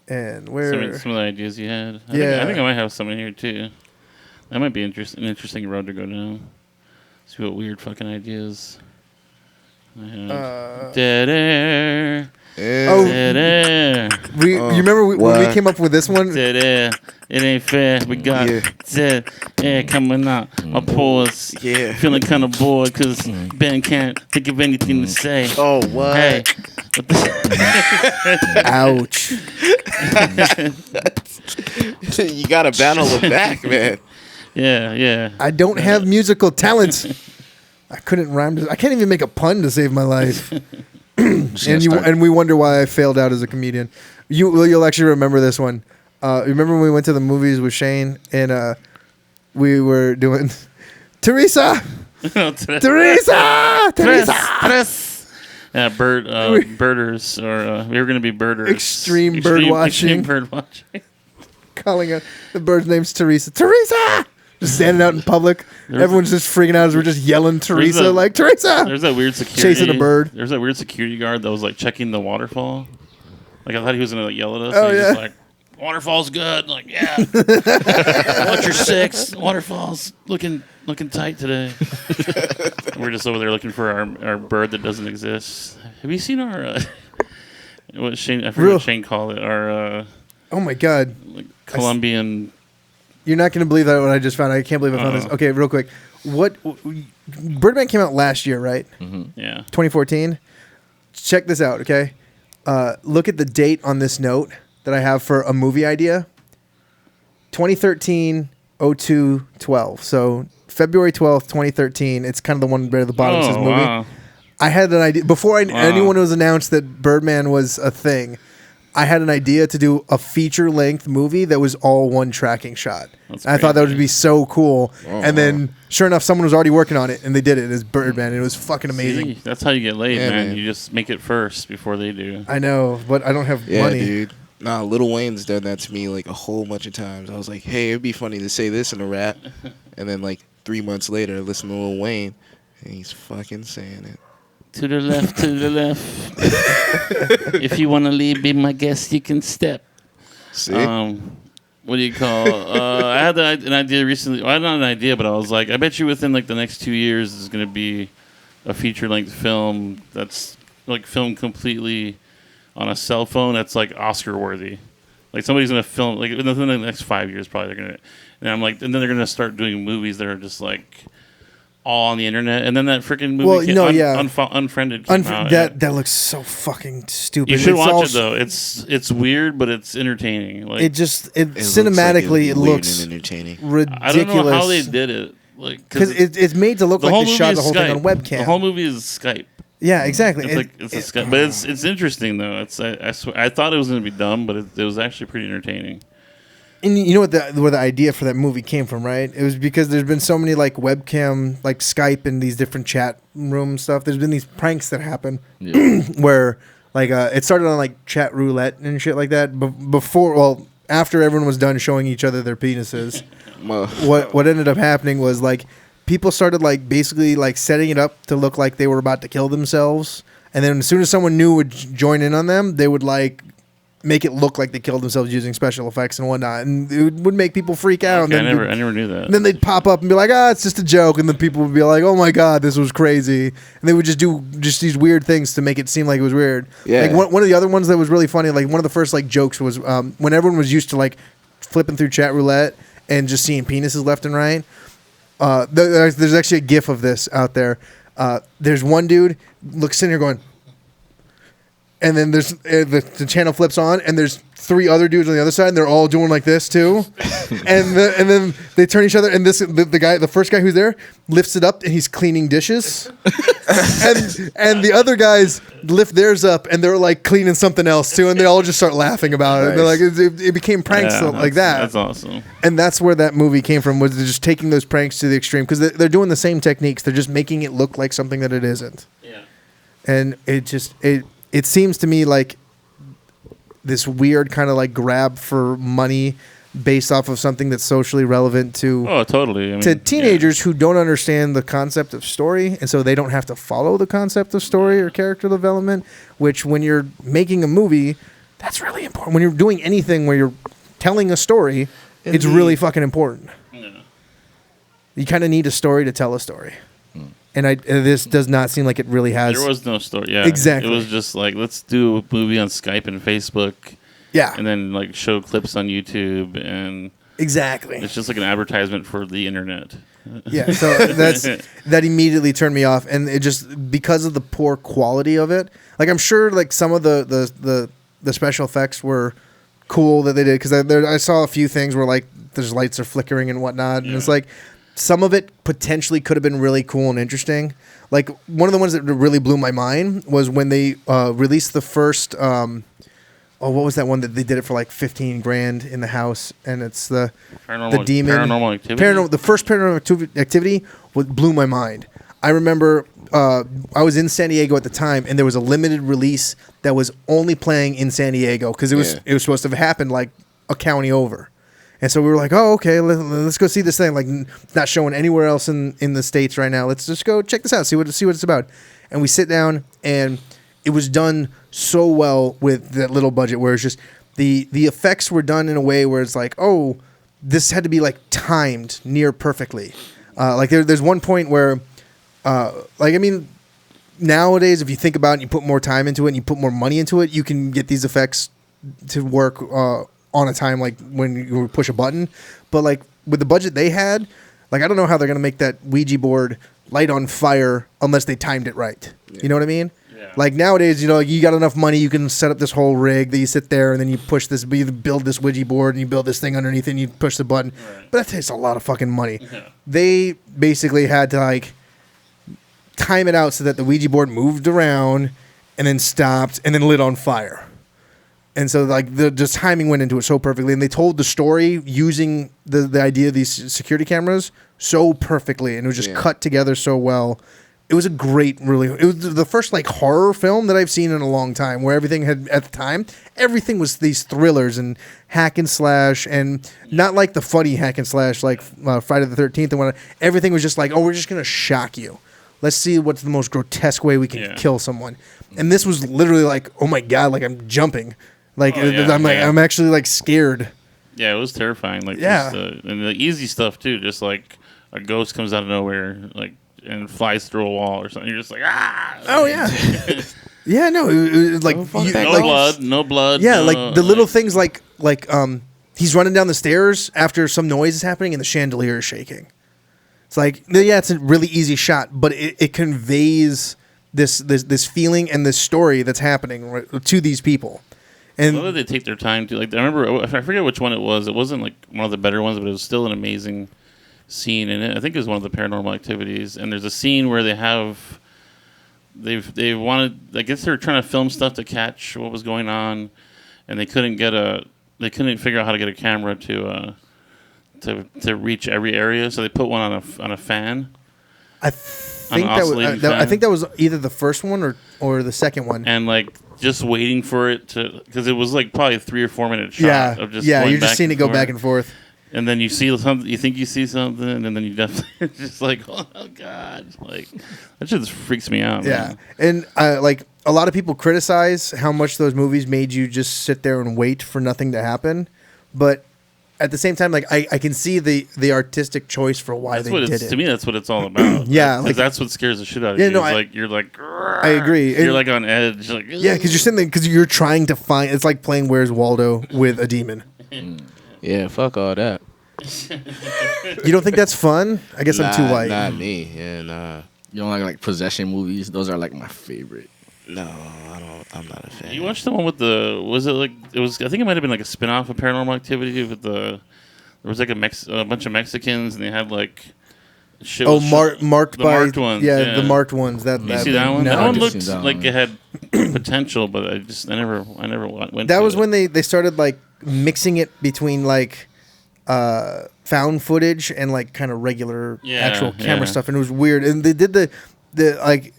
And where? Some of the ideas you had. Yeah. I think I might have some in here too. That might be an interesting road to go down. See what weird fucking ideas. I have. Dead air. Oh. Dead air. You remember when we what? came up with this one? Dead air. It ain't fair. We got Yeah. dead air coming out. My pores. Yeah. Feeling kind of bored because Ben can't think of anything to say. Oh, what? Hey. What the Ouch. You gotta battle them back, man. yeah. I don't have musical talents. I couldn't rhyme. I can't even make a pun to save my life. And we wonder why I failed out as a comedian. You'll actually remember this one. Remember when we went to the movies with Shane and we were doing Teresa. Yeah, birders, or we were going to be birders. Extreme bird watching. Extreme bird watching. Calling out the bird's name's Teresa. Teresa. Just standing out in public. Everyone's just freaking out as we're just yelling Teresa like Teresa. There's that weird security Chasing a bird. There's that weird security guard that was like checking the waterfall. Like I thought he was gonna like yell at us. Oh, and he's yeah. just like, waterfall's good. Like, yeah. Watch your six. Waterfall's looking tight today. We're just over there looking for our bird that doesn't exist. Have you seen our what Shane? I forget what Shane called it. Our Oh my God. like Colombian. You're not going to believe that what I just found. I can't believe I found this. Okay, real quick. Birdman came out last year, right? Yeah. 2014. Check this out, okay? Look at the date on this note that I have for a movie idea. 2013-02-12. So February 12th, 2013. It's kind of the one right at the bottom. It says movie. Wow. I had an idea before anyone was announced that Birdman was a thing. I had an idea to do a feature-length movie that was all one tracking shot. I thought that would be so cool. And then, sure enough, someone was already working on it, and they did it as Birdman. And it was fucking amazing. See, that's how you get laid, Yeah, man. man. You just make it first before they do. I know, but I don't have Yeah, money. dude. Nah, Lil Wayne's done that to me like a whole bunch of times. I was like, hey, it'd be funny to say this in a rap. And then like 3 months later, I listen to Lil Wayne, and he's fucking saying it. To the left, to the left. If you want to leave, be my guest, you can step. See? What do you call? I had an idea recently. Well, not an idea, but I was like, I bet you within like the next 2 years, there's going to be a feature-length film that's like filmed completely on a cell phone. That's like Oscar-worthy. Like somebody's going to film like within the next 5 years, probably they're going to. And I'm like, and then they're going to start doing movies that are just like all on the internet, and then that freaking movie Unfriended came out. That looks so fucking stupid. You should watch it though. It's weird, but it's entertaining. Like It cinematically it looks weird and entertaining. ridiculous. I don't know how they did it. Like because it's made to look like they shot the whole Skype. thing on webcam. The whole movie is Skype. Yeah, exactly. It's a Skype, but it's interesting though. I swear, I thought it was going to be dumb, but it was actually pretty entertaining. And you know where the idea for that movie came from, right? It was because there's been so many like webcam, like Skype and these different chat room stuff. There's been these pranks that happen where like it started on like chat roulette and shit like that. After everyone was done showing each other their penises, what ended up happening was like people started like basically like setting it up to look like they were about to kill themselves, and then as soon as someone new would join in on them, they would like make it look like they killed themselves using special effects and whatnot, and it would make people freak out. Okay, and then I never knew that. And then they'd pop up and be like, it's just a joke, and then people would be like, oh my god, this was crazy, and they would just do these weird things to make it seem like it was weird. Yeah. Like one of the other ones that was really funny, like one of the first like jokes was when everyone was used to like flipping through chat roulette and just seeing penises left and right. There's actually a GIF of this out there. There's one dude sitting here going, and then there's the channel flips on, and there's 3 other dudes on the other side, and they're all doing like this too, and then they turn each other, and the first guy who's there lifts it up, and he's cleaning dishes, and the other guys lift theirs up, and they're like cleaning something else too, and they all just start laughing about it. Nice. They're like, it became pranks like that. That's awesome. And that's where that movie came from, was just taking those pranks to the extreme, because they're doing the same techniques. They're just making it look like something that it isn't. Yeah. And it seems to me like this weird kind of like grab for money based off of something that's socially relevant to totally. To teenagers who don't understand the concept of story, and so they don't have to follow the concept of story or character development, which when you're making a movie, that's really important. When you're doing anything where you're telling a story, it's really fucking important. Yeah. You kind of need a story to tell a story. And this does not seem like it really has. There was no story. Yeah, exactly. It was just like, let's do a movie on Skype and Facebook. Yeah, and then like show clips on YouTube, and exactly. It's just like an advertisement for the internet. Yeah, so that immediately turned me off, and it just because of the poor quality of it. Like I'm sure, like some of the special effects were cool that they did, because I saw a few things where like there's lights are flickering and whatnot, and it's like. Some of it potentially could have been really cool and interesting. Like one of the ones that really blew my mind was when they released the first. What was that one that they did it for like $15,000 in the house, and it's the demon Paranormal Activity. The first Paranormal Activity blew my mind. I remember I was in San Diego at the time, and there was a limited release that was only playing in San Diego because it was supposed to have happened like a county over. And so we were like, oh, okay, let's go see this thing. Like, it's not showing anywhere else in the States right now. Let's just go check this out, see what it's about. And we sit down, and it was done so well with that little budget, where it's just the effects were done in a way where it's like, oh, this had to be like timed near perfectly. Like there's one point where, nowadays if you think about it, and you put more time into it, and you put more money into it, you can get these effects to work on a time like when you push a button. But like with the budget they had, like I don't know how they're gonna make that Ouija board light on fire unless they timed it right. Yeah. You know what I mean? Yeah. Like nowadays, you got enough money, you can set up this whole rig that you sit there and then you push this, you build this Ouija board and you build this thing underneath it and you push the button. Right. But that takes a lot of fucking money. Yeah. They basically had to like time it out so that the Ouija board moved around and then stopped and then lit on fire. And so, like, the timing went into it so perfectly. And they told the story using the idea of these security cameras so perfectly. And it was just cut together so well. It was a great, it was the first, like, horror film that I've seen in a long time, where everything was these thrillers and hack and slash, and not like the funny hack and slash, like Friday the 13th and whatnot. Everything was just like, oh, we're just going to shock you. Let's see what's the most grotesque way we can kill someone. And this was literally like, oh, my God, like, I'm jumping. Like I'm actually like scared. Yeah, it was terrifying. Like and the easy stuff too. Just like a ghost comes out of nowhere, like and flies through a wall or something. You're just like Oh yeah. Yeah, no, it was like no blood. Yeah, like the little things like he's running down the stairs after some noise is happening and the chandelier is shaking. It's like it's a really easy shot, but it conveys this feeling and this story that's happening to these people. And I love that they take their time to, like, I remember, I forget which one it was. It wasn't like one of the better ones, but it was still an amazing scene in it. I think it was one of the Paranormal Activities. And there's a scene where they wanted, I guess they were trying to film stuff to catch what was going on, and they couldn't figure out how to get a camera to reach every area, so they put one on a fan. I think that was either the first one or the second one. And like just waiting for it to, because it was like probably a 3 or 4 minute shot of just you're just seeing it go back and forth. And then you see something, you think you see something, and then you definitely just like, oh God, like that just freaks me out. Yeah, man. And like a lot of people criticize how much those movies made you just sit there and wait for nothing to happen, but at the same time, like I can see the artistic choice for why they did it. To me, that's what it's all about. Yeah, like that's what scares the shit out of you. No, you're like, I agree. You're like on edge. Like, yeah, because you're sitting there because you're trying to find. It's like playing Where's Waldo with a demon. Yeah, fuck all that. You don't think that's fun? I guess I'm too light. Not me. Yeah, nah. You don't like possession movies? Those are like my favorite. No, I don't. I'm not a fan. You watched the one with the? Was it like it was? I think it might have been like a spin-off of Paranormal Activity with the. There was like a bunch of Mexicans and they had like. Shit Oh, was- marked the by marked ones. the marked ones. That You see that one? No, That I one didn't looked see that like one. it had potential, but I never went. That to was it. when they started like mixing it between like found footage and like kind of regular Yeah, actual camera yeah. stuff, and it was weird. And they did the like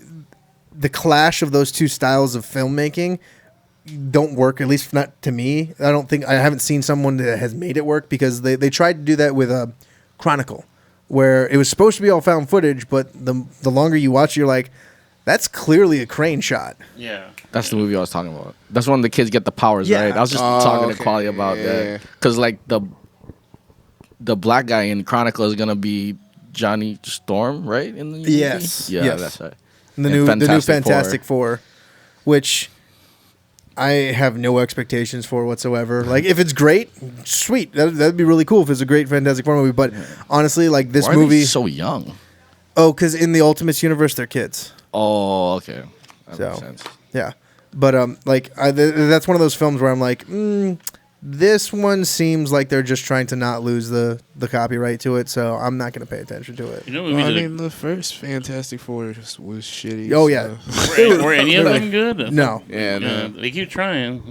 the clash of those two styles of filmmaking don't work, at least not to me. I haven't seen someone that has made it work, because they tried to do that with a Chronicle, where it was supposed to be all found footage, but the longer you watch, you're like, that's clearly a crane shot. Yeah. That's the movie I was talking about. That's when the kids get the powers, Yeah. right? I was just Oh, talking to okay. Quali about Yeah. that. Because, like, the black guy in Chronicle is going to be Johnny Storm, right? In the movie? Yes. Yeah, Yes. that's right. And the And new Fantastic Fantastic Four, which I have no expectations for whatsoever. Like, if it's great, sweet. That'd be really cool if it's a great Fantastic Four movie. But honestly, like this Why are movie, they so young? because in the Ultimates universe, they're kids. Oh, okay. That So. makes sense. Yeah, but that's one of those films where I'm like, this one seems like they're just trying to not lose the copyright to it, so I'm not going to pay attention to it. You know, Well, I movies mean, the first Fantastic Four was shitty. Oh, yeah. were any of them good? No. Yeah, no. They keep trying.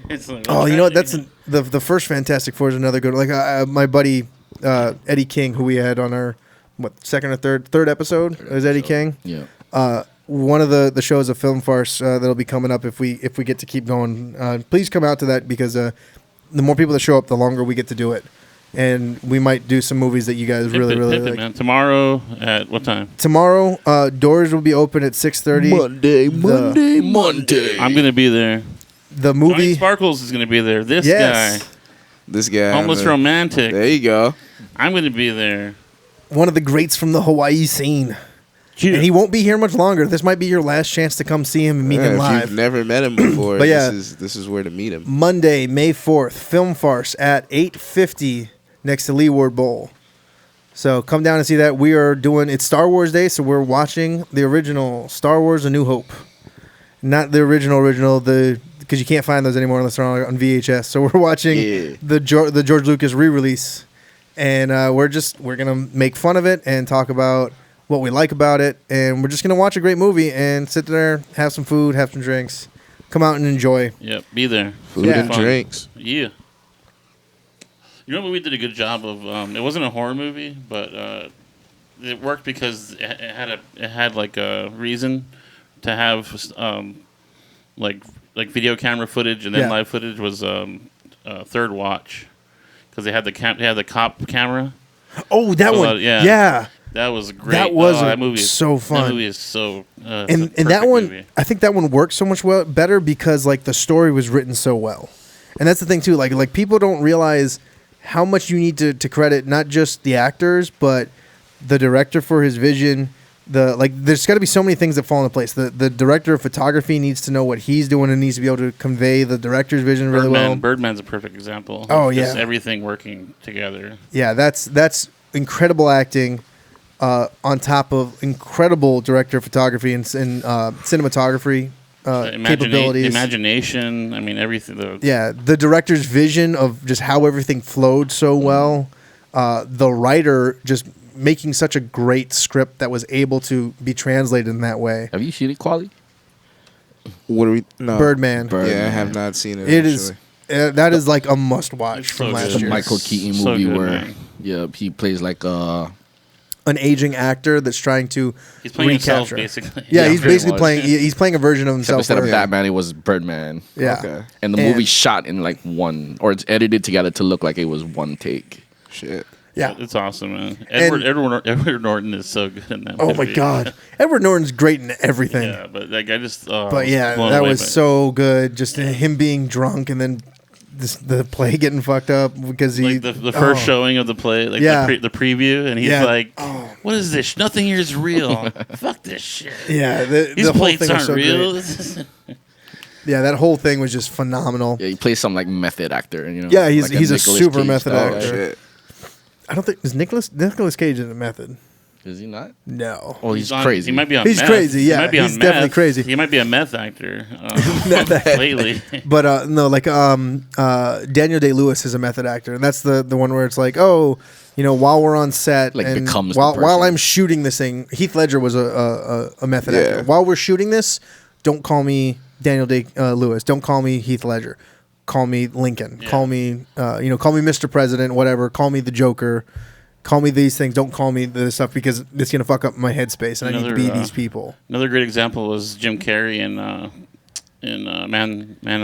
It's like, Oh, you know what? That's the first Fantastic Four is another good. Like my buddy Eddie King, who we had on our second or third episode, is Eddie King. Yeah. One of the shows, a film farce that'll be coming up if we get to keep going. Please come out to that, because the more people that show up, the longer we get to do it, and we might do some movies that you guys really like. man. Tomorrow at what time? Tomorrow, doors will be open at 6:30. Monday. I'm gonna be there. The Johnny movie. Sparkles is gonna be there. This Yes. guy, This guy. homeless romantic. There you go. I'm gonna be there. One of the greats from the Hawaii scene. And he won't be here much longer. This might be your last chance to come see him and meet him If live. you've never met him before, But yeah. this is where to meet him. Monday, May 4th, Film Farce at 8:50 next to Leeward Bowl. So come down and see that. We are doing, it's Star Wars Day, so we're watching the original Star Wars A New Hope. Not the original, because you can't find those anymore unless they're on VHS. So we're watching the George Lucas re-release. And we're going to make fun of it and talk about what we like about it. And we're just going to watch a great movie and sit there, have some food, have some drinks, come out and enjoy. Yep, be there. Food Yeah. and drinks. Yeah. You know what movie did a good job of? It wasn't a horror movie, but it worked because it had like a reason to have like video camera footage and then Yeah. live footage was Third Watch, because they had the cop camera. Oh, that So, one. yeah. Yeah. That was great. That was that movie is so fun. That movie is so And it's a that perfect one, movie. I think that one worked so much better because like the story was written so well, and that's the thing too. Like people don't realize how much you need to credit not just the actors but the director for his vision. There's got to be so many things that fall into place. The director of photography needs to know what he's doing and needs to be able to convey the director's vision really well. Birdman's a perfect example. Oh, of just yeah. everything working together. Yeah, that's incredible acting. On top of incredible director of photography and cinematography capabilities. Imagination. I mean, everything. The director's vision of just how everything flowed so well. The writer just making such a great script that was able to be translated in that way. Have you seen it, Quali? What are we? No. Birdman. Yeah, I have not seen it. It is. actually. That is like a must watch It's from so last good. The year. Michael Keaton So movie good, where man. he plays like An aging actor that's trying to He's playing himself, recapture. basically. Yeah, Yeah, he's pretty basically much. playing. He's playing a version of himself. instead of where- Batman, it was Birdman. Yeah. Okay. And the movie's shot in like one, or it's edited together to look like it was one take. Shit. Yeah. It's awesome, man. And- Edward Norton is so good in that movie. Oh my God, Edward Norton's great in everything. Yeah, but like I just. But yeah, blown that away was by it. so good. Just him being drunk and then the play getting fucked up because he Like the first showing of the play, like Yeah. the preview, and he's Yeah. like, "What is this? Nothing here is real. Fuck this shit. Yeah, These the whole plates thing was aren't so real." great. Yeah, that whole thing was just phenomenal. Yeah, he plays some like method actor. You know. Yeah, he's like a Nicolas super Cage method style. actor. Shit. I don't think is Nicolas Cage in a method. Is he not? No. Oh, he's on- crazy. He might be on He's meth. crazy, yeah. He might be on He's definitely meth. crazy. He might be a meth actor lately. But no, like Daniel Day-Lewis is a method actor, and that's the one where it's like, oh, while we're on set, Like, and becomes the while person. I'm shooting this thing, Heath Ledger was a method actor. While we're shooting this, don't call me Daniel Day-Lewis. Don't call me Heath Ledger. Call me Lincoln. Yeah. Call me call me Mr. President. Whatever. Call me the Joker. Call me these things. Don't call me this stuff because it's gonna fuck up my headspace, and I need to be these people. Another great example was Jim Carrey in Man in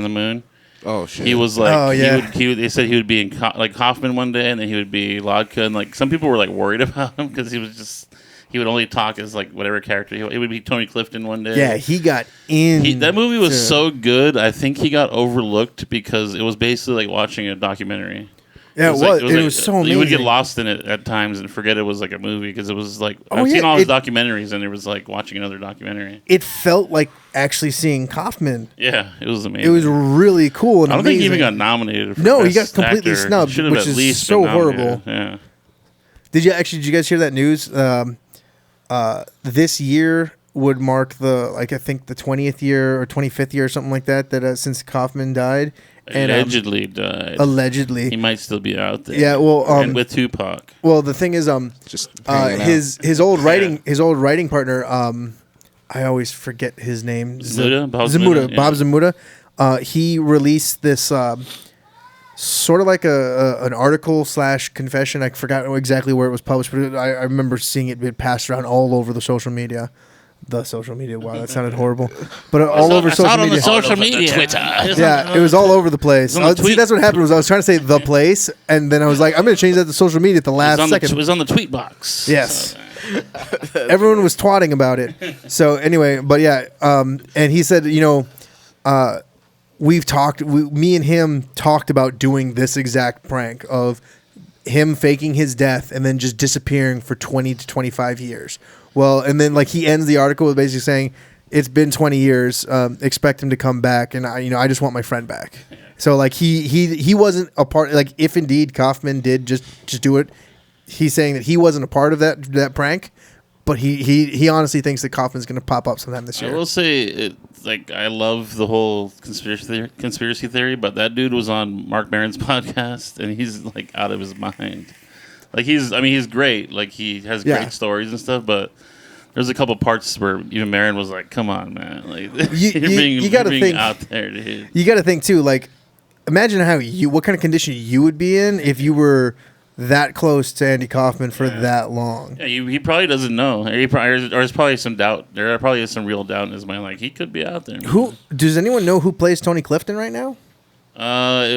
the Moon. Oh shit. He was like, Oh, yeah. they said he would be in like Hoffman one day, and then he would be Lodka, and like some people were like worried about him because he would only talk as like whatever character. It would be Tony Clifton one day. Yeah, he got in. That movie was so good. I think he got overlooked because it was basically like watching a documentary. Yeah, It it was so amazing. You would get lost in it at times and forget it was like a movie because it was like Oh, I've seen yeah, all his documentaries and it was like watching another documentary. It felt like actually seeing Kaufman. Yeah, it was amazing. It was really cool and I don't think he amazing. even got nominated. For No, he Best got completely Actor. snubbed, Should have which at is least so been nominated. horrible. Yeah. Did you guys hear that news? This year would mark I think the 20th year or 25th year or something like that since Kaufman died. And, Allegedly died. allegedly. He might still be out there. Yeah, well, and with Tupac. Well, the thing is, Just hanging out. his old writing partner, I always forget his name. Zamuda? Bob Zamuda. Zamuda, yeah. Bob Zamuda. He released this sort of like an article / confession. I forgot exactly where it was published, but I remember seeing it passed around all over the social media. The social media. Wow, that sounded horrible. But all over social media. on the social media. Twitter. Yeah, it was all over the place. on the See, tweet. that's what happened. Was I was trying to say the place, and then I was like, I'm going to change that to social media at the last second. It was on the tweet box. Yes. Everyone was twatting about it. So anyway, but yeah, and he said, we've talked, me and him talked about doing this exact prank of him faking his death and then just disappearing for 20 to 25 years. Well, and then like he ends the article with basically saying, it's been 20 years, expect him to come back, and I just want my friend back. So like he wasn't a part, like if indeed Kaufman did just do it, he's saying that he wasn't a part of that prank, but he honestly thinks that Kaufman's going to pop up sometime this I year. will say, I love the whole conspiracy theory, but that dude was on Mark Maron's podcast, and he's like out of his mind. Like he's great. Like he has great stories and stuff, but there's a couple parts where even Maron was like, "Come on, man! Like you got to think out there, dude." You got to think too. Like, imagine what kind of condition you would be in if you were that close to Andy Kaufman for that long. Yeah, he probably doesn't know. Or there's probably some doubt. There probably is some real doubt in his mind. Like he could be out there. Who does anyone know who plays Tony Clifton right now?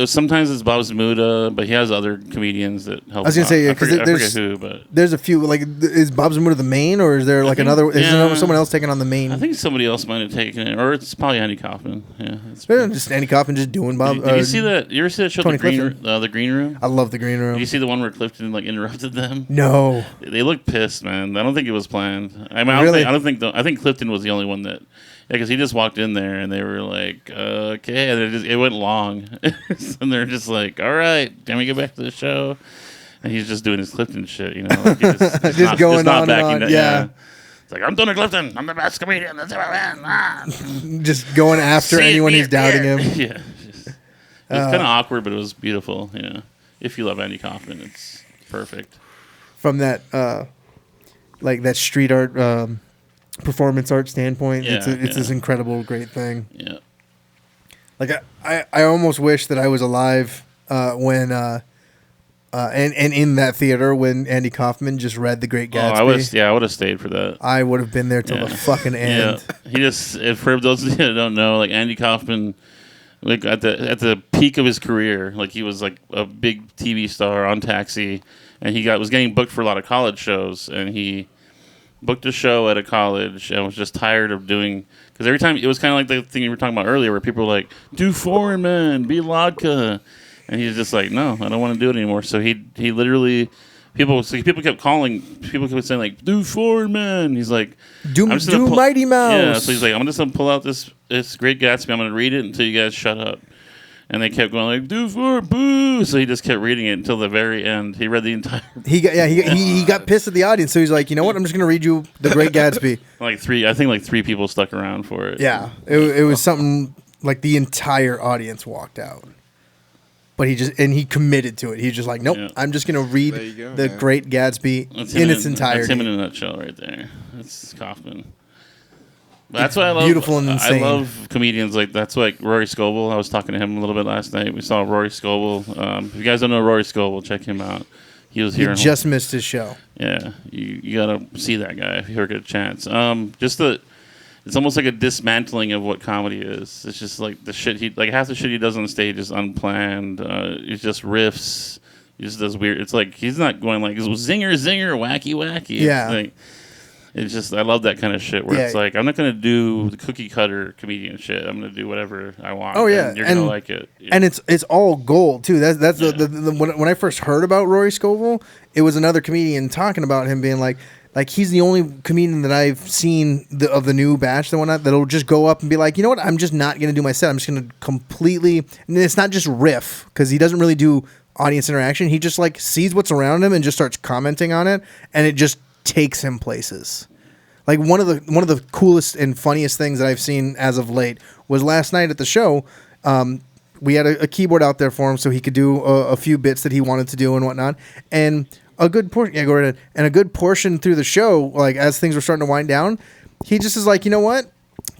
Sometimes it's Bob Zamuda, but he has other comedians that help. I was gonna say I because forget who, but there's a few. Like, is Bob Zamuda the main, or is there like another? Is there someone else taking on the main? I think somebody else might have taken it, or it's probably Andy Kaufman. Yeah, Just Andy Kaufman just doing Bob. Did you see that? You ever see that show, Tony The Clifton. Green Room? I love the Green Room. Did you see the one where Clifton like interrupted them? No. They look pissed, man. I don't think it was planned. I mean, Really? I think Clifton was the only one that. Yeah, because he just walked in there and they were like, okay, and it went long, and they're just like, all right, can we get back to the show? And he's just doing his Clifton shit, like just going on and on. Yeah. It's like, I'm Tony Clifton. I'm the best comedian. Just going after anyone who's doubting him. Yeah. It was kind of awkward, but it was beautiful. If you love Andy Kaufman, it's perfect. From that, like that street art, performance art standpoint, it's this incredible, great thing. Yeah. Like I almost wish that I was alive when and in that theater when Andy Kaufman just read The Great Gatsby. I would have stayed for that. I would have been there till the fucking end. Yeah. He just, for those of you that don't know, like Andy Kaufman, like at the peak of his career, like he was like a big TV star on Taxi, and he was getting booked for a lot of college shows, and he booked a show at a college and was just tired of doing, because every time it was kind of like the thing you were talking about earlier where people were like, do Foreign Man, be Lodka, and he's just like, no, I don't want to do it anymore. So he literally, people kept saying like, do Foreign Man. He's like, do Mighty Mouse. Yeah, so he's like, I'm just gonna pull out this Great Gatsby, I'm gonna read it until you guys shut up. And they kept going like, "Do for boo!" So he just kept reading it until the very end. He read the entire. He got pissed at the audience, so he's like, you know what? I'm just gonna read you The Great Gatsby. I think three people stuck around for it. Yeah, it was something like the entire audience walked out, but he committed to it. He's just like, nope, I'm just gonna read The Great Gatsby in its entirety. That's him in a nutshell, right there. That's Kaufman. That's why I love. Beautiful and insane. I love comedians that's like Rory Scovel. I was talking to him a little bit last night. We saw Rory Scovel. If you guys don't know Rory Scovel, check him out. He was here. You just missed his show. Yeah, you gotta see that guy if you ever get a chance. It's almost like a dismantling of what comedy is. It's just like the shit half the shit he does on stage is unplanned. It's just riffs. He just does weird. It's like he's not going like zinger, wacky. Yeah. It's just I love that kind of shit where it's like I'm not gonna do the cookie cutter comedian shit. I'm gonna do whatever I want. Oh yeah, and you're gonna like it. And it's all gold too. That's when I first heard about Rory Scovel, it was another comedian talking about him being like he's the only comedian that I've seen of the new batch that'll just go up and be like, you know what, I'm just not gonna do my set. I'm just gonna completely. And it's not just riff because he doesn't really do audience interaction. He just like sees what's around him and just starts commenting on it, and it just takes him places. Like one of the coolest and funniest things that I've seen as of late was last night at the show. We had a keyboard out there for him so he could do a few bits that he wanted to do and whatnot. And a good portion, go right ahead. And a good portion through the show, like as things were starting to wind down, he just is like, you know what?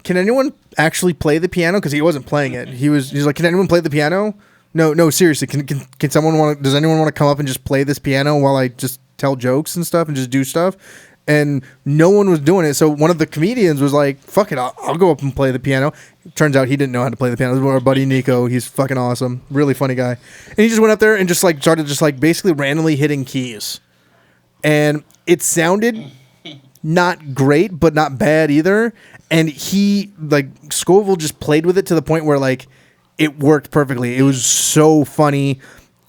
Can anyone actually play the piano? Because he wasn't playing it. He's like, can anyone play the piano? No, seriously. Can someone does anyone want to come up and just play this piano while I just tell jokes and stuff and just do stuff? And no one was doing it. So one of the comedians was like, fuck it, I'll go up and play the piano. Turns out he didn't know how to play the piano. It was our buddy Nico. He's fucking awesome. Really funny guy. And he just went up there and just like started just like basically randomly hitting keys. And it sounded not great, but not bad either. And he, like, Scoville just played with it to the point where, like, it worked perfectly. It was so funny.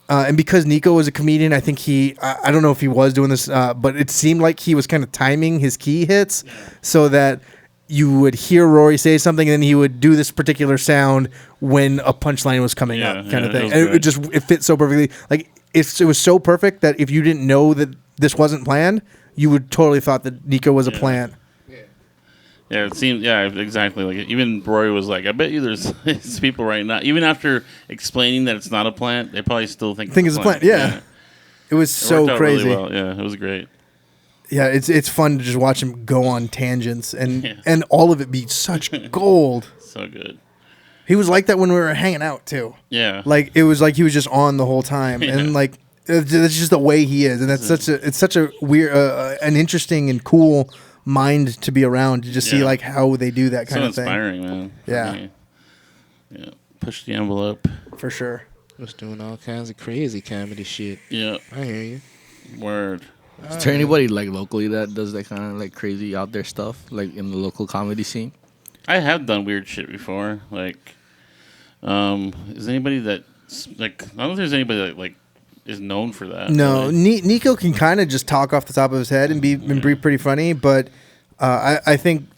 And because Nico was a comedian, I think I don't know if he was doing this, but it seemed like he was kind of timing his key hits so that you would hear Rory say something and then he would do this particular sound when a punchline was coming up kind of thing. And it fit so perfectly. Like, it was so perfect that if you didn't know that this wasn't planned, you would totally thought that Nico was a plant. Yeah, it seemed. Yeah, exactly. Like even Rory was like, "I bet you there's people right now, even after explaining that it's not a plant, they probably still think it's a plant." Yeah. It was so crazy. Really well. Yeah, it was great. Yeah, it's fun to just watch him go on tangents and all of it be such gold. So good. He was like that when we were hanging out too. Yeah, like it was like he was just on the whole time, and like that's just the way he is, and that's such a weird, an interesting and cool mind to be around to just see like how they do that kind of thing. Inspiring, man. Yeah. Push the envelope for sure. Was doing all kinds of crazy comedy shit. Yeah, I hear you. Word. Is there anybody like locally that does that kind of like crazy out there stuff, like in the local comedy scene? I have done weird shit before. Like, is anybody that like? I don't think there's anybody that like is known for that. No, Nico can kind of just talk off the top of his head and be pretty funny, but I think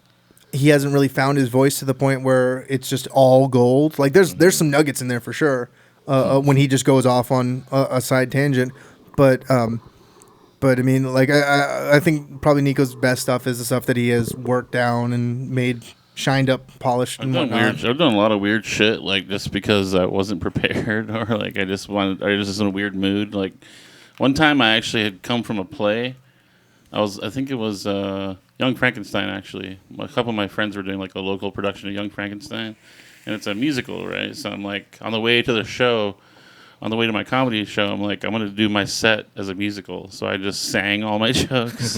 he hasn't really found his voice to the point where it's just all gold. Like there's some nuggets in there for sure when he just goes off on a side tangent, but I mean, like I think probably Nico's best stuff is the stuff that he has worked down and made shined up, polished, and whatnot. I've done a lot of weird shit, like just because I wasn't prepared, or like I just was in a weird mood. Like one time, I actually had come from a play. I think it was Young Frankenstein. Actually, a couple of my friends were doing like a local production of Young Frankenstein, and it's a musical, right? So I'm like on the way to the show. On the way to my comedy show, I'm like, I'm going to do my set as a musical. So I just sang all my jokes,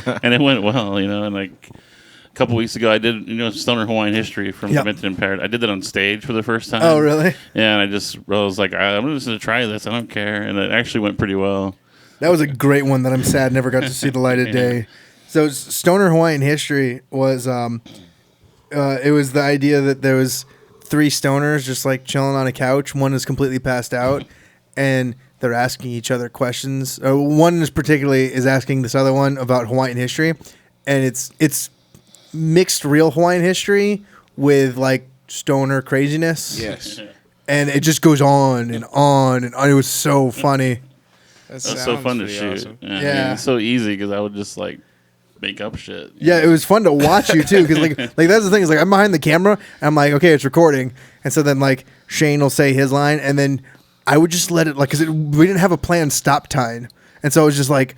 and it went well, you know. And like a couple weeks ago, I did, Stoner Hawaiian History from Demented and Impaired. I did that on stage for the first time. Oh, really? Yeah, and I was like, I'm just going to try this. I don't care. And it actually went pretty well. That was a great one that I'm sad never got to see the light of day. So Stoner Hawaiian History was, it was the idea that there was 3 stoners just like chilling on a couch. One is completely passed out, and they're asking each other questions. One is particularly is asking this other one about Hawaiian history, and it's mixed real Hawaiian history with like stoner craziness. Yes. and it just goes on and on and on. It was so funny. That's so fun to shoot. Awesome. Yeah, I Yeah. mean, it's so easy because I would just like make up shit. Yeah, it was fun to watch you too, because like that's the thing is like I'm behind the camera and I'm like, okay, it's recording, and so then like Shane will say his line, and then I would just let it like because we didn't have a planned stop time, and so it was just like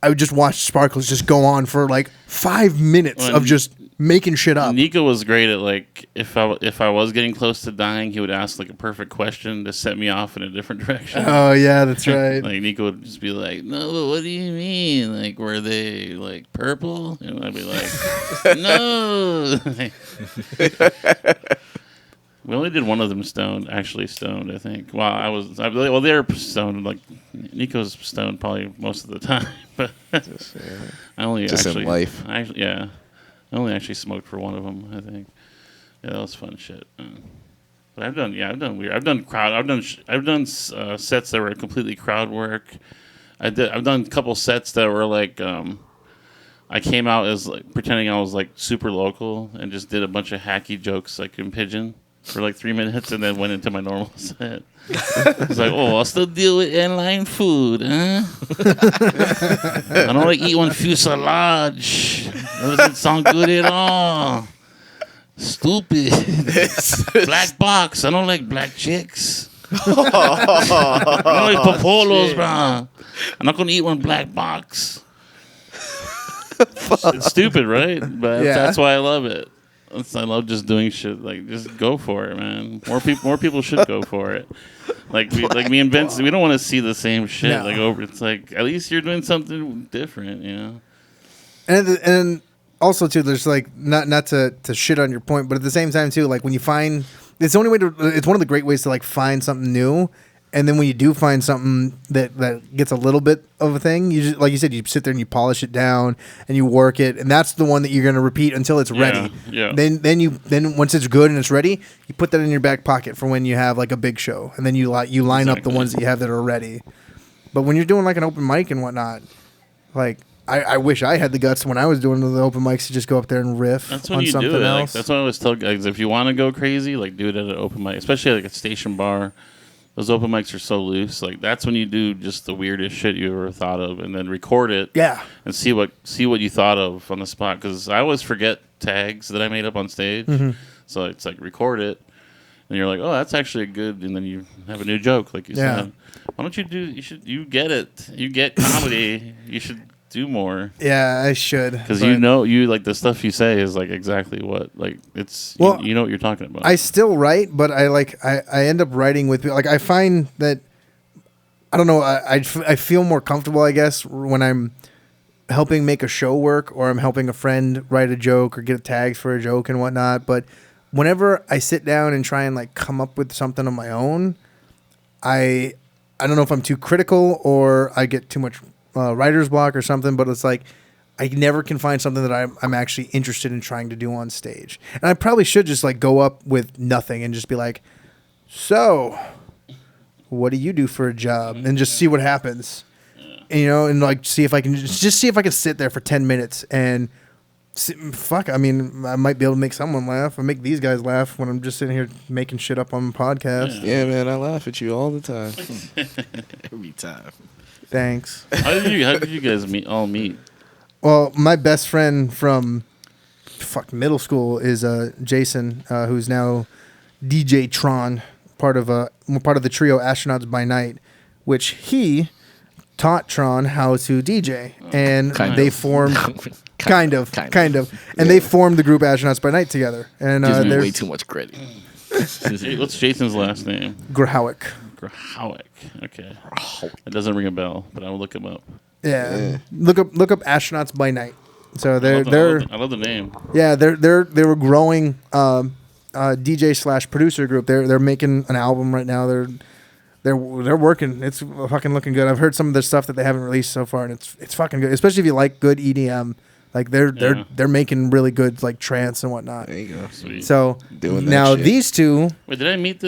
I would just watch Sparkles just go on for like 5 minutes Well, of just making shit up. Nico was great at like if I was getting close to dying, he would ask like a perfect question to set me off in a different direction. Oh yeah, that's right. Like Nico would just be like, "No, but what do you mean? Like, were they like purple?" And I'd be like, "No." We only did one of them stoned, actually stoned, I think. Well, they're stoned. Like Nico's stoned probably most of the time, but I only Just in actually life. I only actually smoked for one of them. I think. Yeah, that was fun shit. But I've done sets that were completely crowd work. I've done a couple sets that were like I came out as like pretending I was like super local and just did a bunch of hacky jokes like in pidgin for like 3 minutes and then went into my normal set. It's like, oh, I'll still deal with airline food, huh? I don't like eat one fuselage. That doesn't sound good at all. Stupid. Black box. I don't like black chicks. I don't like popolos, bro. I'm not gonna eat one black box. It's stupid, right? But Yeah. that's why I love it. I love just doing shit. Like, just go for it, man. More people should go for it. Like me and Vince, we don't want to see the same shit No. like over. It's like at least you're doing something different, you know. And also too, there's like not to shit on your point, but at the same time too, like when you find it's the only way to it's one of the great ways to like find something new, and then when you do find something that gets a little bit of a thing, you just like you said, you sit there and you polish it down and you work it, and that's the one that you're gonna repeat until it's ready. Yeah. Then once it's good and it's ready, you put that in your back pocket for when you have like a big show, and then you line up the Exactly. ones that you have that are ready. But when you're doing like an open mic and whatnot, like. I wish I had the guts when I was doing the open mics to just go up there and riff That's when on you something do it. Like, else. that's what I always tell guys. If you want to go crazy, like do it at an open mic, especially like a station bar. Those open mics are so loose. Like that's when you do just the weirdest shit you ever thought of, and then record it. Yeah. And see what you thought of on the spot. Because I always forget tags that I made up on stage. Mm-hmm. So it's like record it, and you're like, oh, that's actually a good. And then you have a new joke, like you Yeah. said. Why don't you do? You get it. You get comedy. You should do more. Yeah, I should. Because but you like the stuff you say is like exactly what like it's Well, you know what you're talking about. I still write, but I end up writing with like I find that I don't know I feel more comfortable I guess when I'm helping make a show work or I'm helping a friend write a joke or get tags for a joke and whatnot. But whenever I sit down and try and like come up with something on my own, I don't know if I'm too critical or I get too much writer's block or something, but it's like I never can find something that I'm actually interested in trying to do on stage. And I probably should just like go up with nothing and just be like, so what do you do for a job? And just see what happens. And, you know, and like see if I can just see if I can sit there for 10 minutes and fuck, I mean, I might be able to make someone laugh. I make these guys laugh when I'm just sitting here making shit up on the podcast. Yeah, man, I laugh at you all the time. Every time. Thanks. How did you guys meet? Well, my best friend from middle school is Jason, who's now DJ Tron, part of the trio Astronauts by Night, which he taught Tron how to DJ, and they formed kind of, and they formed the group Astronauts by Night together. And Gives me there's way too much credit. Hey, what's Jason's last name? Grahowick. Grahowick. Okay. It doesn't ring a bell, but I will look him up. Yeah. Look up Astronauts by Night. So I they're love the name. yeah they were growing DJ / producer group. They're making an album right now. They're working. It's fucking looking good. I've heard some of the stuff that they haven't released so far, and it's fucking good. Especially if you like good EDM. Like they're making really good like trance and whatnot. There you go. Sweet. So Doing that now shit. these two Wait, did I meet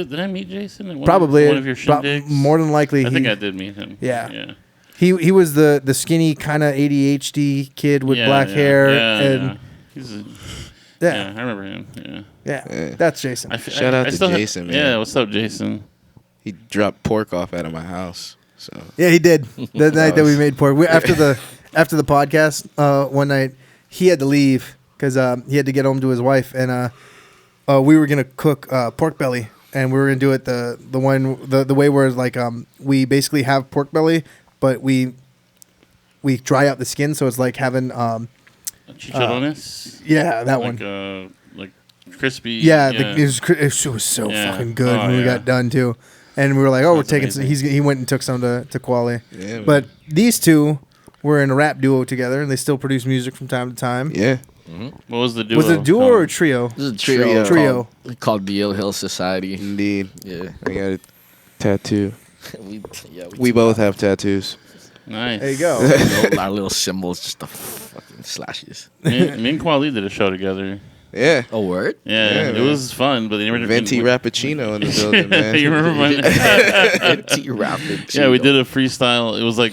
Jason? At probably one of your shindigs? more than likely. I think I did meet him. Yeah. Yeah. He was the skinny kind of ADHD kid with black hair and He's yeah. I remember him. Yeah, that's Jason. Shout out to still Jason, man. Yeah, what's up, Jason? He dropped pork off out of my house. So Yeah, he did. That night that we made pork. After the podcast one night, he had to leave because he had to get home to his wife, and we were gonna cook pork belly, and we were gonna do it the way where like we basically have pork belly, but we dry out the skin, so it's like having Chicharrones. yeah, that one. Like crispy. Yeah, it was so fucking good when we got done too, and we were like, oh, we're taking some. He went and took some to Quali. yeah, But these two were in a rap duo together, and they still produce music from time to time. yeah. What was the duo? Was it a duo or a trio? This is a trio. Trio. Called the Ill Hill Society. Indeed. Yeah. I got a tattoo. we We both have tattoos. Nice. There you go. our little symbols, just the fucking slashes. me and Quali did a show together. Yeah. A word? Yeah, Yeah, it man. was fun, but they never Venti Rappuccino in the building, man. You remember when? Yeah, we did a freestyle. It was like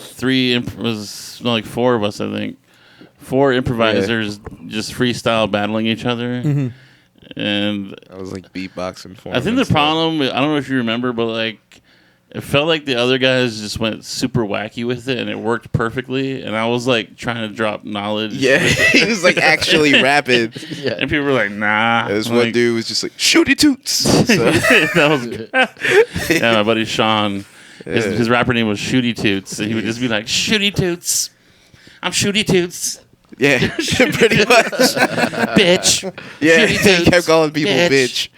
four of us, I think. 4 improvisers just freestyle battling each other. Mm-hmm. And I was like beatboxing for I think the problem, I don't know if you remember, but like it felt like the other guys just went super wacky with it and it worked perfectly. And I was like trying to drop knowledge. Yeah, he was like actually rapping. Yeah. And people were like, nah. This I'm one like, dude was just like, shooty toots. So, that was good. Yeah, my buddy Sean, his rapper name was Shooty Toots. And he would just be like, Shooty Toots. I'm Shooty Toots. yeah, pretty much. Bitch. Yeah, Shooty he kept toots, calling people bitch.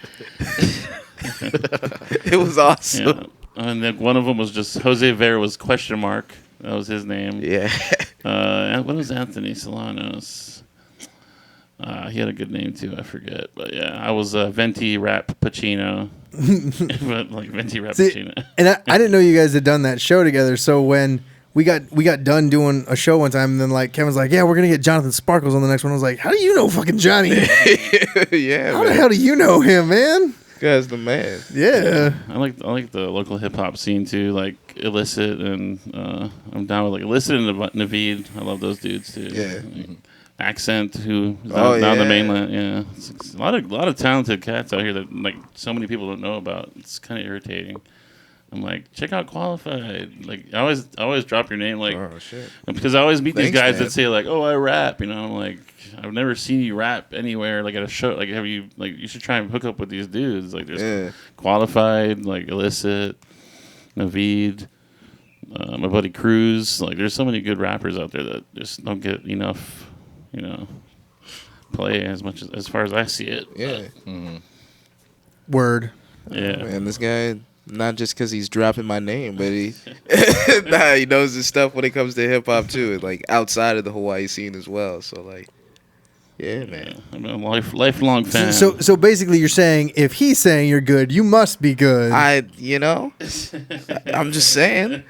bitch. It was awesome. Yeah. And then one of them was just Jose Vera was question mark. That was his name. Yeah. What was Anthony Solanos? He had a good name too. I forget, but yeah, I was Venti Rap Pacino. But like Venti Rap Pacino. And I didn't know you guys had done that show together. So when we got done doing a show one time, and then like Kevin's like, yeah, we're gonna get Jonathan Sparkles on the next one. I was like, how do you know fucking Johnny? Yeah, How the man. hell do you know him, man? Guy's the man. Yeah. I like the local hip hop scene too, like Illicit, and I'm down with like Illicit and Naveed. I love those dudes too. Yeah. Like, Accent, who is Oh, down the yeah. mainland. Yeah, it's a lot of talented cats out here that like so many people don't know about. It's kind of irritating. I'm like, check out Qualified. Like, I always drop your name, like, Oh shit. because I always meet these Thanks, guys man. that say like, oh, I rap. You know, I'm like, I've never seen you rap anywhere. Like at a show, like have you like you should try and hook up with these dudes. Like there's Yeah. Qualified, like Illicit, Naveed, my buddy Cruz. Like there's so many good rappers out there that just don't get enough, you know, play as far as I see it. Yeah. Word. Yeah. Man, this guy, not just because he's dropping my name, but he he knows his stuff when it comes to hip hop too, and, like outside of the Hawaii scene as well. So like, yeah, man. I'm a lifelong fan. So basically, you're saying if he's saying you're good, you must be good. I'm just saying.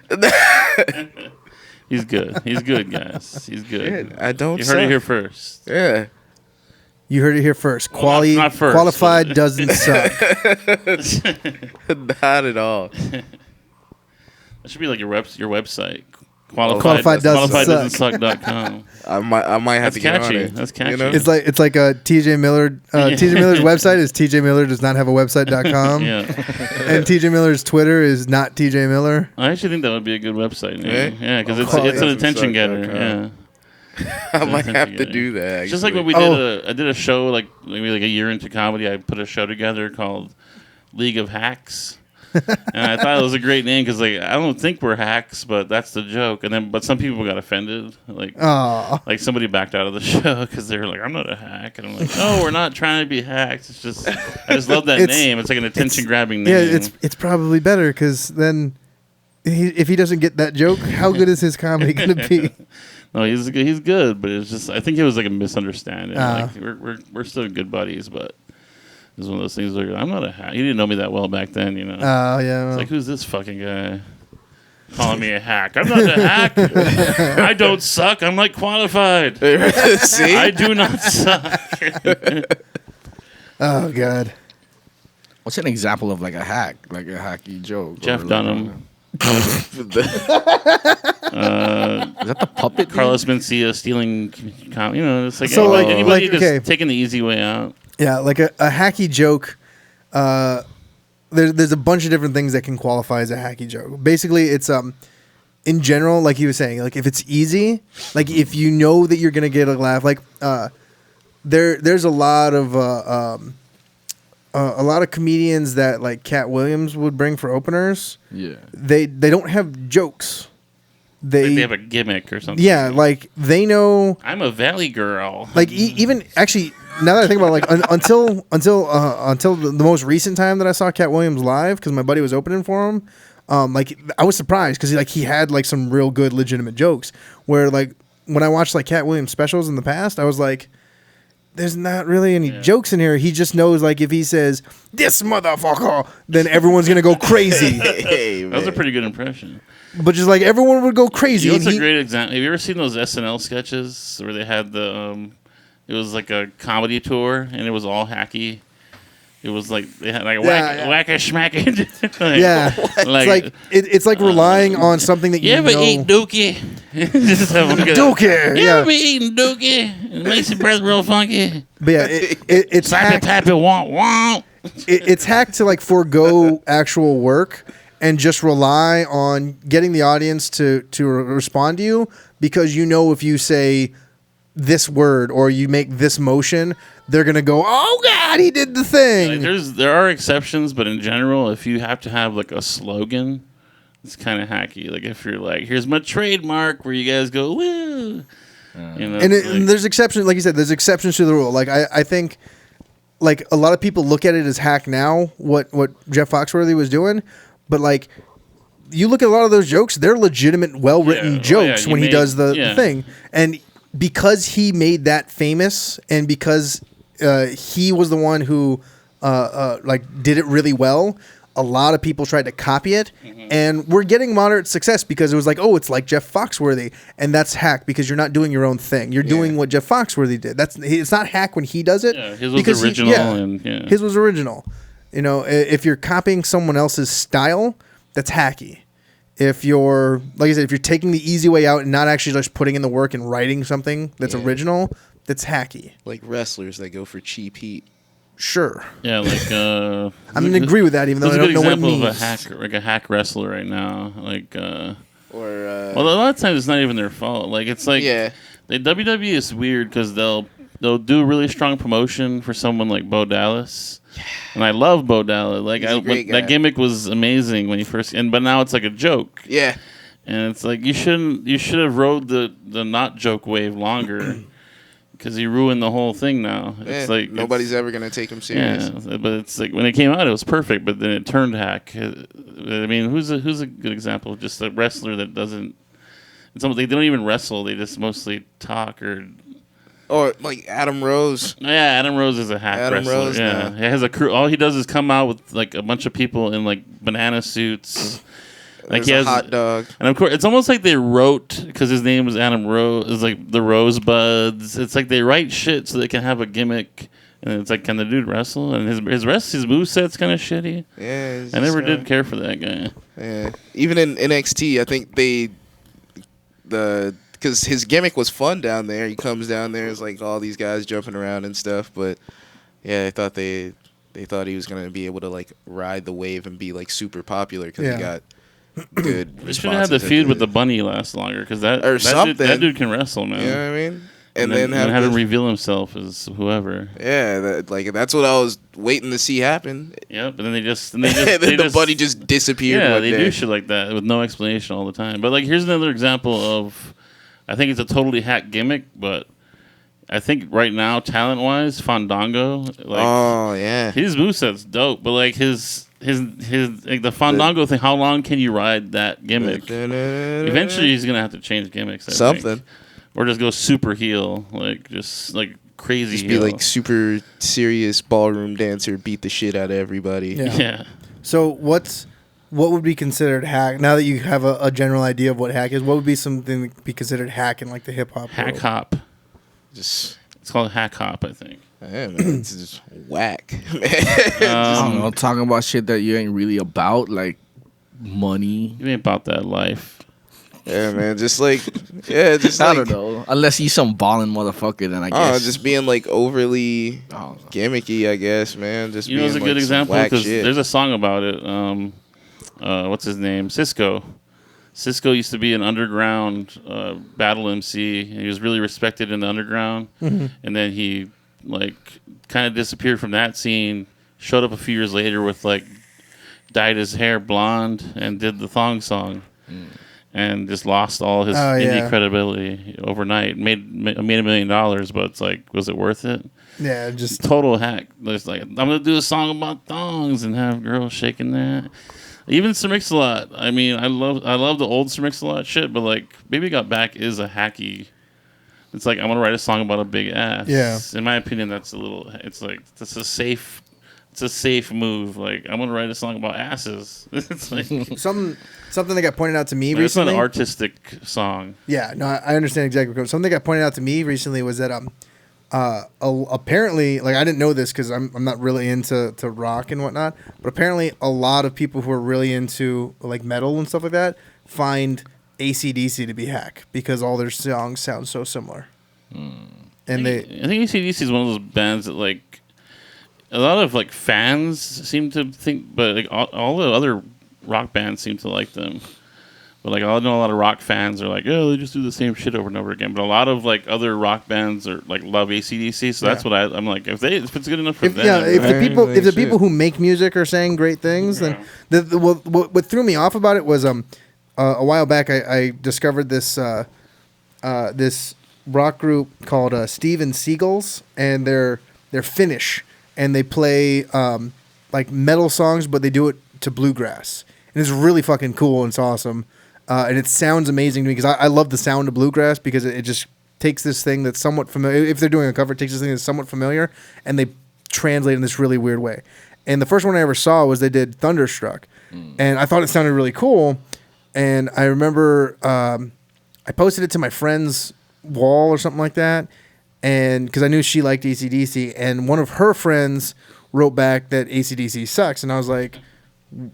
He's good. He's good, guys. He's good. I don't. You heard it here first. Yeah. You heard it here first. Well, not first, Qualified but- doesn't suck. Not at all. That should be like your website. Qualified doesn't suck.com. I might have That's to get catchy. on it. That's catchy. You know? It's like a TJ Miller. TJ Miller's website is TJ Miller does not have a website.com. Yeah. And TJ Miller's Twitter is not TJ Miller. I actually think that would be a good website. Yeah? Yeah, because it's Qualified an attention getter. suck.com. Yeah. I might Attention have to getter. do that. Just like when we did I did a show like maybe like a year into comedy. I put a show together called League of Hacks, and I thought it was a great name because like I don't think we're hacks, but that's the joke. And then but some people got offended, like somebody backed out of the show because they were like, I'm not a hack, and I'm like, no, we're not trying to be hacks. It's just I just love that name. It's like an attention grabbing name. Yeah, it's probably better because then if he doesn't get that joke, how good is his comedy going to be? No, he's good, but it's just I think it was like a misunderstanding. Like we're still good buddies, but it's one of those things where I'm not a hack. He didn't know me that well back then, you know. Oh yeah. It's like, who's this fucking guy calling me a hack? I'm not a hack. I don't suck. I'm like Qualified. See? I do not suck. Oh god. What's an example of like a hack, like a hacky joke? Jeff or Dunham. Is that the puppet? Carlos Mencia stealing, it's like So, anybody like, just okay. taking the easy way out. Yeah, like a hacky joke. There's a bunch of different things that can qualify as a hacky joke. Basically, it's in general, like he was saying, like if it's easy, like if you know that you're gonna get a laugh, like there's a lot of comedians that like Cat Williams would bring for openers. Yeah. They don't have jokes. They have a gimmick or something. Yeah, like they know. I'm a valley girl. Like even actually, now that I think about it, like until the most recent time that I saw Cat Williams live, because my buddy was opening for him, like I was surprised because he had like some real good legitimate jokes. Where like when I watched like Cat Williams specials in the past, I was like, there's not really any jokes in here. He just knows like if he says this motherfucker, then everyone's gonna go crazy. Hey, That was a pretty good impression. But just like everyone would go crazy. You know what's a great example? Have you ever seen those SNL sketches where they had it was like a comedy tour and it was all hacky? It was like they had like a whack a schmack. Yeah, it's like relying on something that You ever eat dookie? Just have one guy- Dookie. You Yeah, ever eating dookie? It makes your breath real funky. but yeah, it's Slap it, hacked. tap it, womp womp. It's hacked to like forego actual work and just rely on getting the audience to respond to you, because you know if you say this word or you make this motion, they're gonna go, oh God, he did the thing. Like, there are exceptions, but in general, if you have to have like a slogan, it's kind of hacky. Like if you're like, here's my trademark, where you guys go, woo. You know, And there's exceptions, like you said, there's exceptions to the rule. Like I think, like a lot of people look at it as hack now, what Jeff Foxworthy was doing, but like you look at a lot of those jokes, they're legitimate, well written jokes when he does the thing, and because he made that famous, and because he was the one who like did it really well, a lot of people tried to copy it, and we're getting moderate success because it was like, oh, it's like Jeff Foxworthy, and that's hack because you're not doing your own thing. You're doing what Jeff Foxworthy did. It's not hack when he does it. Yeah, his was original. His was original. You know, if you're copying someone else's style, that's hacky. If you're, like I said, if you're taking the easy way out and not actually just putting in the work and writing something that's original, that's hacky. like wrestlers that go for cheap heat. Sure. Yeah, like I'm gonna agree with that, even though I don't know what it means. Of a hack, like a hack wrestler right now, like. Or Well, a lot of times it's not even their fault. Like it's like the WWE is weird because they'll do really strong promotion for someone like Bo Dallas, and I love Bo Dallas. Like that gimmick was amazing when he first, but now it's like a joke. Yeah, and it's like you should have rode the not joke wave longer. Because he ruined the whole thing now. It's like nobody's ever gonna take him serious. Yeah, but it's like when it came out, it was perfect. But then it turned hack. I mean, who's a good example of just a wrestler that doesn't? It's almost, they don't even wrestle. They just mostly talk or like Adam Rose. Yeah, Adam Rose is a hack wrestler. Rose, yeah, he has a crew. All he does is come out with like a bunch of people in like banana suits. Like he has a hot dog, and of course, it's almost like they wrote because his name was Adam Rose. Is like the Rosebuds. It's like they write shit so they can have a gimmick, and it's like, can the dude wrestle? And his moveset's kind of shitty. Yeah, I never did care for that guy. Yeah, even in NXT, I think because his gimmick was fun down there. He comes down there, it's like all these guys jumping around and stuff. But yeah, I thought they thought he was gonna be able to like ride the wave and be like super popular because he got good. We should have had the feud with the bunny last longer because that dude can wrestle, man. You know what I mean? And then have him reveal himself as whoever. Yeah, that's what I was waiting to see happen. Yep, but then they just the bunny just disappeared. Yeah, they do shit like that with no explanation all the time. But like, here's another example of, I think it's a totally hack gimmick, but I think right now, talent wise, Fandango. Like, his moveset's dope, but like his like the Fandango thing. How long can you ride that gimmick? Eventually, he's gonna have to change gimmicks. I think. Or just go super heel, like just like crazy. Just be like super serious ballroom dancer, beat the shit out of everybody. Yeah. So what would be considered hack? Now that you have a general idea of what hack is, what would be something that be considered hack in like the hip hop? Hack hop. It's called hack hop, I think. Yeah, man, it's just whack. I don't know, talking about shit that you ain't really about, like money. You ain't about that life. Yeah, man. Just like, yeah, just I like, don't know. Unless he's some balling motherfucker, then I guess. just being like overly gimmicky, I guess, man. Just You know, being it's a like good some example whack because shit. there's a song about it. What's his name? Cisco. Cisco used to be an underground battle MC. He was really respected in the underground, and then he like kind of disappeared from that scene. Showed up a few years later with like dyed his hair blonde and did the thong song, and just lost all his indie credibility overnight. Made $1 million, but it's like, was it worth it? Yeah, just Total hack. It's like, I'm gonna do a song about thongs and have girls shaking that. Even Sir Mix-a-Lot. I mean, I love the old Sir Mix-a-Lot shit, but like Baby Got Back is a hacky. It's like, I'm gonna write a song about a big ass. Yeah. In my opinion, that's a little. It's like, that's a safe. It's a safe move. Like, I'm gonna write a song about asses. It's like something that got pointed out to me it's not recently. an artistic song. Yeah, no, I understand exactly. Something that got pointed out to me recently was that apparently, like, I didn't know this because I'm not really into rock and whatnot, but apparently a lot of people who are really into like metal and stuff like that find AC/DC to be hack because all their songs sound so similar. And I think AC/DC is one of those bands that like a lot of like fans seem to think, but like all the other rock bands seem to like them. But like, I know a lot of rock fans are like, oh, they just do the same shit over and over again. But a lot of like other rock bands are like love AC/DC, so that's what I'm like. If it's good enough for them, if the people who make music are saying great things, then what threw me off about it was a while back I discovered this this rock group called Steven Seagulls, and they're Finnish, and they play like metal songs, but they do it to bluegrass, and it's really fucking cool and it's awesome. And it sounds amazing to me because I love the sound of bluegrass because it just takes this thing that's somewhat familiar. If they're doing a cover, it takes this thing that's somewhat familiar and they translate in this really weird way. And the first one I ever saw was they did Thunderstruck. And I thought it sounded really cool. And I remember I posted it to my friend's wall or something like that. And because I knew she liked AC/DC. And one of her friends wrote back that AC/DC sucks. And I was like,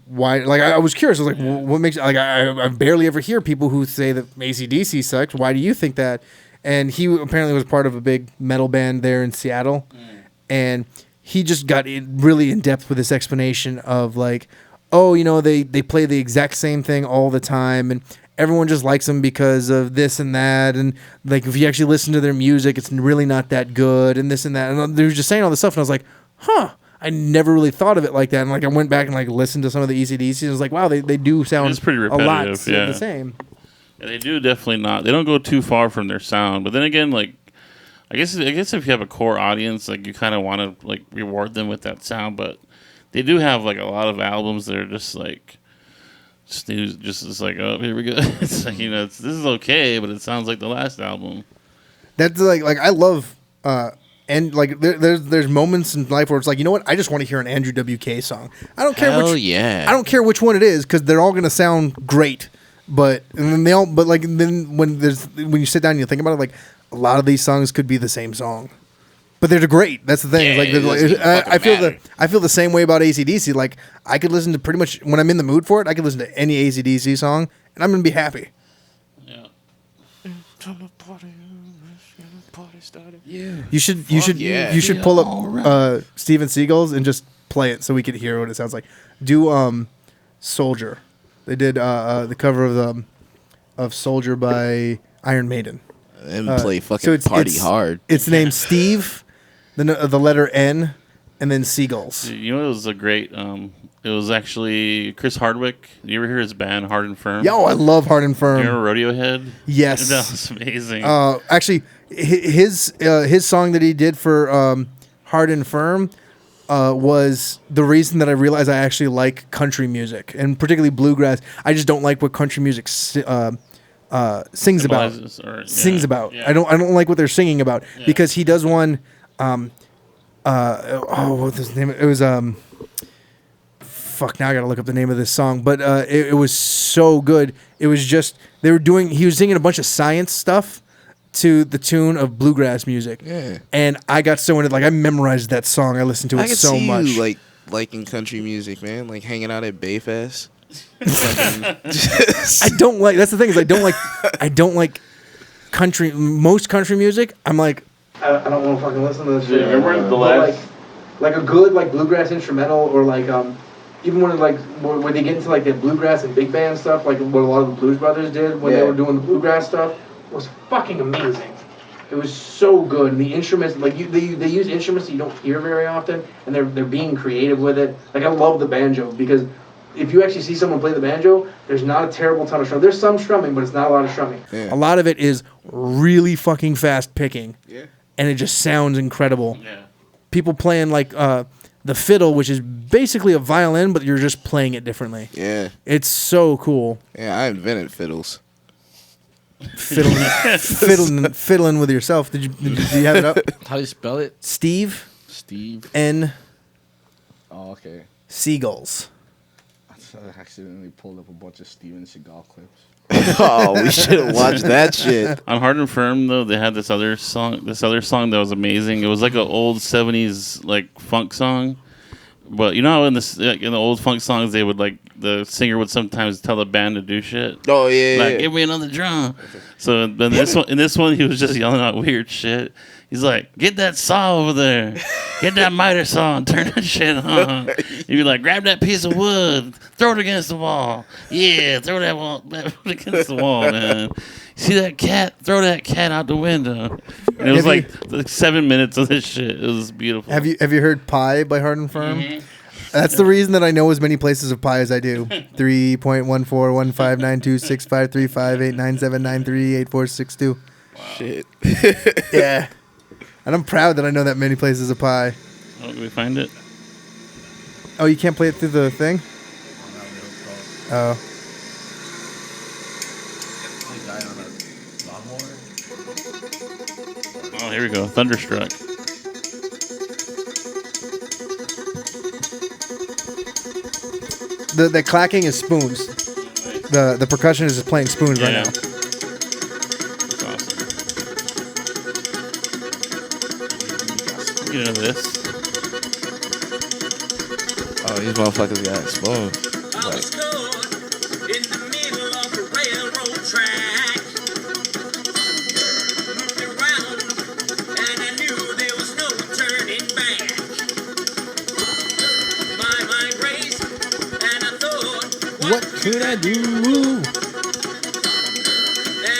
why? Like, I was curious. I was like, what makes, like, I barely ever hear people who say that AC/DC sucks. Why do you think that? And he apparently was part of a big metal band there in Seattle. And he just got really in depth with this explanation of like, oh, you know, they play the exact same thing all the time. And everyone just likes them because of this and that. And like, if you actually listen to their music, it's really not that good and this and that. And they were just saying all this stuff. And I was like, huh. I never really thought of it like that. And like, I went back and like listened to some of the AC/DC and I was like, wow, they do sound it's pretty a repetitive, lot yeah. the same. Yeah, they do definitely not. They don't go too far from their sound. But then again, like, I guess if you have a core audience, like, you kind of want to like reward them with that sound. But they do have like a lot of albums that are just like, just like, oh, here we go. It's like, you know, this is okay, but it sounds like the last album. That's like I love. And like there's moments in life where it's like, you know what? I just want to hear an Andrew WK song. I don't care I don't care which one it is because they're all gonna sound great. But and then when you sit down and you think about it, like a lot of these songs could be the same song, but they're great. That's the thing. I feel the same way about AC/DC. Like I could listen to pretty much when I'm in the mood for it. I could listen to any AC/DC song and I'm gonna be happy. Yeah. Yeah. You should pull up Steven Seagulls and just play it so we could hear what it sounds like. Do Soldier. They did the cover of Soldier by Iron Maiden. And play fucking Party Hard. It's named Steve, the letter N, and then Seagulls. You know, it was a great. It was actually Chris Hardwick. You ever hear his band Hard and Firm? Yo, I love Hard and Firm. You remember Radiohead? Yes, that was amazing. Actually, his song that he did for Hard and Firm was the reason that I realized I actually like country music, and particularly bluegrass. I just don't like what country music sings about. Sings about. Yeah. I don't like what they're singing about because he does one. What's his name? It was fuck. Now I gotta look up the name of this song, but it was so good. It was just he was singing a bunch of science stuff to the tune of bluegrass music. Yeah. And I got so into it. Like, I memorized that song. I listened to it so much. You, like, liking country music, man. Like, hanging out at Bayfest. I don't like. That's the thing is I don't like country. Most country music. I'm like, I don't want to fucking listen to this shit. Remember the But last? like a good like bluegrass instrumental or like even when like when they get into like the bluegrass and big band stuff, like what a lot of the Blues Brothers did when they were doing the bluegrass stuff, was fucking amazing. It was so good, and the instruments like they use instruments that you don't hear very often, and they're being creative with it. Like I love the banjo because if you actually see someone play the banjo, there's not a terrible ton of strumming. There's some strumming, but it's not a lot of strumming. a lot of it is really fucking fast picking. Yeah. And it just sounds incredible. Yeah. People playing like the fiddle, which is basically a violin, but you're just playing it differently. Yeah. It's so cool. Yeah, I invented fiddles. Fiddling with yourself. Do you have it up? How do you spell it? Steve Steve. Oh, okay. Seagulls. I accidentally pulled up a bunch of Steven Seagal clips. Oh, we should have watched that shit. On Hard and Firm though, they had this other song that was amazing. It was like an old '70s like funk song, but you know how in the old funk songs they would like the singer would sometimes tell the band to do shit. Oh yeah, Like yeah. give me another drum. So then in this one he was just yelling out weird shit. He's like, get that saw over there. Get that miter saw and turn that shit on. He'd be like, grab that piece of wood. Throw it against the wall. Yeah, throw that against the wall, man. See that cat? Throw that cat out the window. And it was like 7 minutes of this shit. It was beautiful. Have you heard Pie by Hard and Firm? Mm-hmm. That's the reason that I know as many places of pi as I do. 3.14159265358979938462. Shit. Yeah. And I'm proud that I know that many places of pi. Oh, can we find it? Oh, you can't play it through the thing? Oh. Oh, here we go. Thunderstruck. The clacking is spoons. The percussion is just playing spoons right now. That's awesome. Get into this. Oh, these motherfuckers got exposed. I was caught in the middle of the railroad track. Moved around, and I knew there was no turning back. My mind raced, and I thought, what could I do?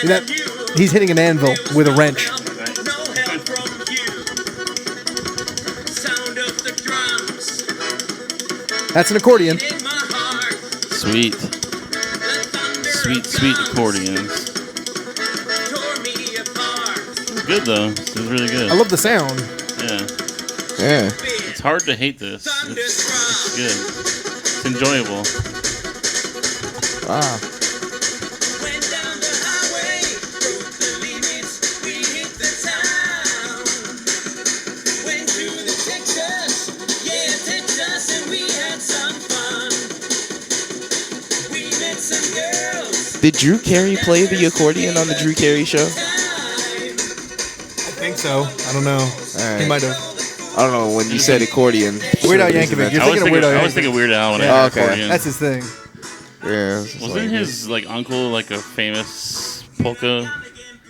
And That- I knew He's hitting an anvil there was with a no wrench. help, no help from you. Sound of the drums That's an accordion. in my heart. Sweet. The thunder Sweet, of sweet drums accordions. tore me apart. Good though. It was really good. I love the sound. Yeah. Yeah. It's hard to hate this. It's good. It's enjoyable. Wow. Went down the highway, broke the limits, we hit the town. Went to the Texas, and we had some fun. We met some girls. Did Drew Carey play the accordion on the Drew Carey show? I think so. I don't know. Alright. He might have. I don't know. When you said accordion, Weird Al Yankovic. You're thinking of Weird Al I was Yankovic. thinking Weird Al when I Yeah. heard Okay. accordion. That's his thing. Yeah. it's just Wasn't like- his like uncle like a famous polka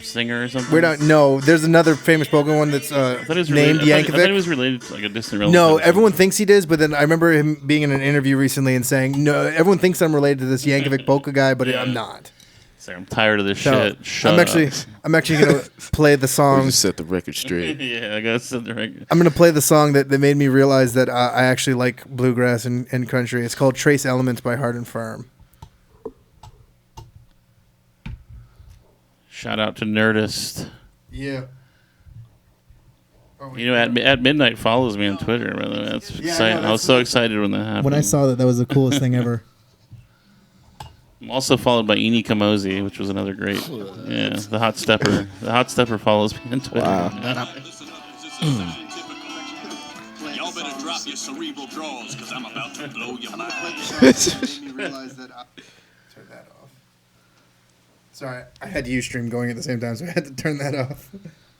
singer or something? Weird Al. No, there's another famous Pokemon one that's I thought he was named related, I thought he Yankovic. was related to like a distant relative. No, or everyone something. thinks he does, but then I remember him being in an interview recently and saying, "No, everyone thinks I'm related to this Yankovic polka guy, but I'm not." It's like, I'm tired of this So shit. Shut I'm up. actually gonna play the We song. just set the record straight. Yeah, I gotta set the record. I'm gonna play the song that made me realize that I actually like bluegrass and country. It's called "Trace Elements" by Hard and Firm. Shout out to Nerdist. Yeah. You know, at midnight follows me on Twitter. By the way, that's exciting. I was so excited when that happened. When I saw that was the coolest thing ever. I'm also followed by Eni Kamosi, which was another great. Yeah, the Hot Stepper. The Hot Stepper follows me on Twitter. Wow. Y'all better drop your cerebral draws, because I'm about to blow your mind. Made me realize that turn that off. Sorry, I had Ustream going at the same time, so I had to turn that off.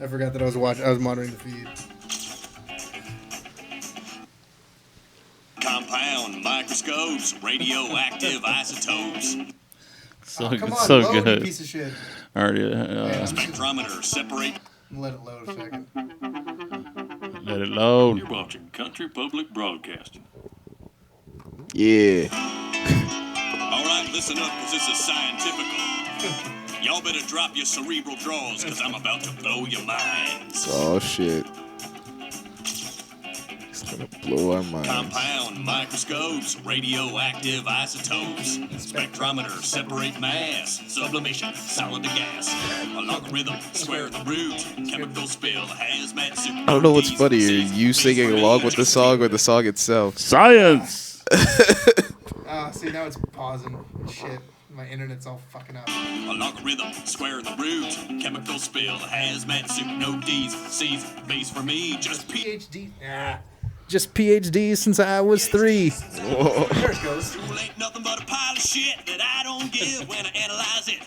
I forgot that I was monitoring the feed. Compound Compound microscopes, radioactive isotopes. So Come on, so load, you good. piece of shit. Already, Spectrometer separate. Let it load a second. let it load. You're watching Country Public Broadcasting. Yeah. All right, listen up, because this is scientifical. Y'all better drop your cerebral drawers, because I'm about to blow your minds. Oh shit. It's gonna blow our minds. Compound microscopes, radioactive isotopes, spectrometer separate mass, sublimation, solid to gas, a logarithm, square the root, chemical spill, hazmat suit. I don't know what's funnier, you singing along with the song or the song itself. Science. See, now it's pausing. Shit. My internet's all fucking up. A logarithm, square the root, chemical spill, hazmat suit, no D's, C's, base for me, just P. PhD. Just PhD since I was 3. There it goes. School ain't nothing but a pile of shit that I don't give when I analyze it.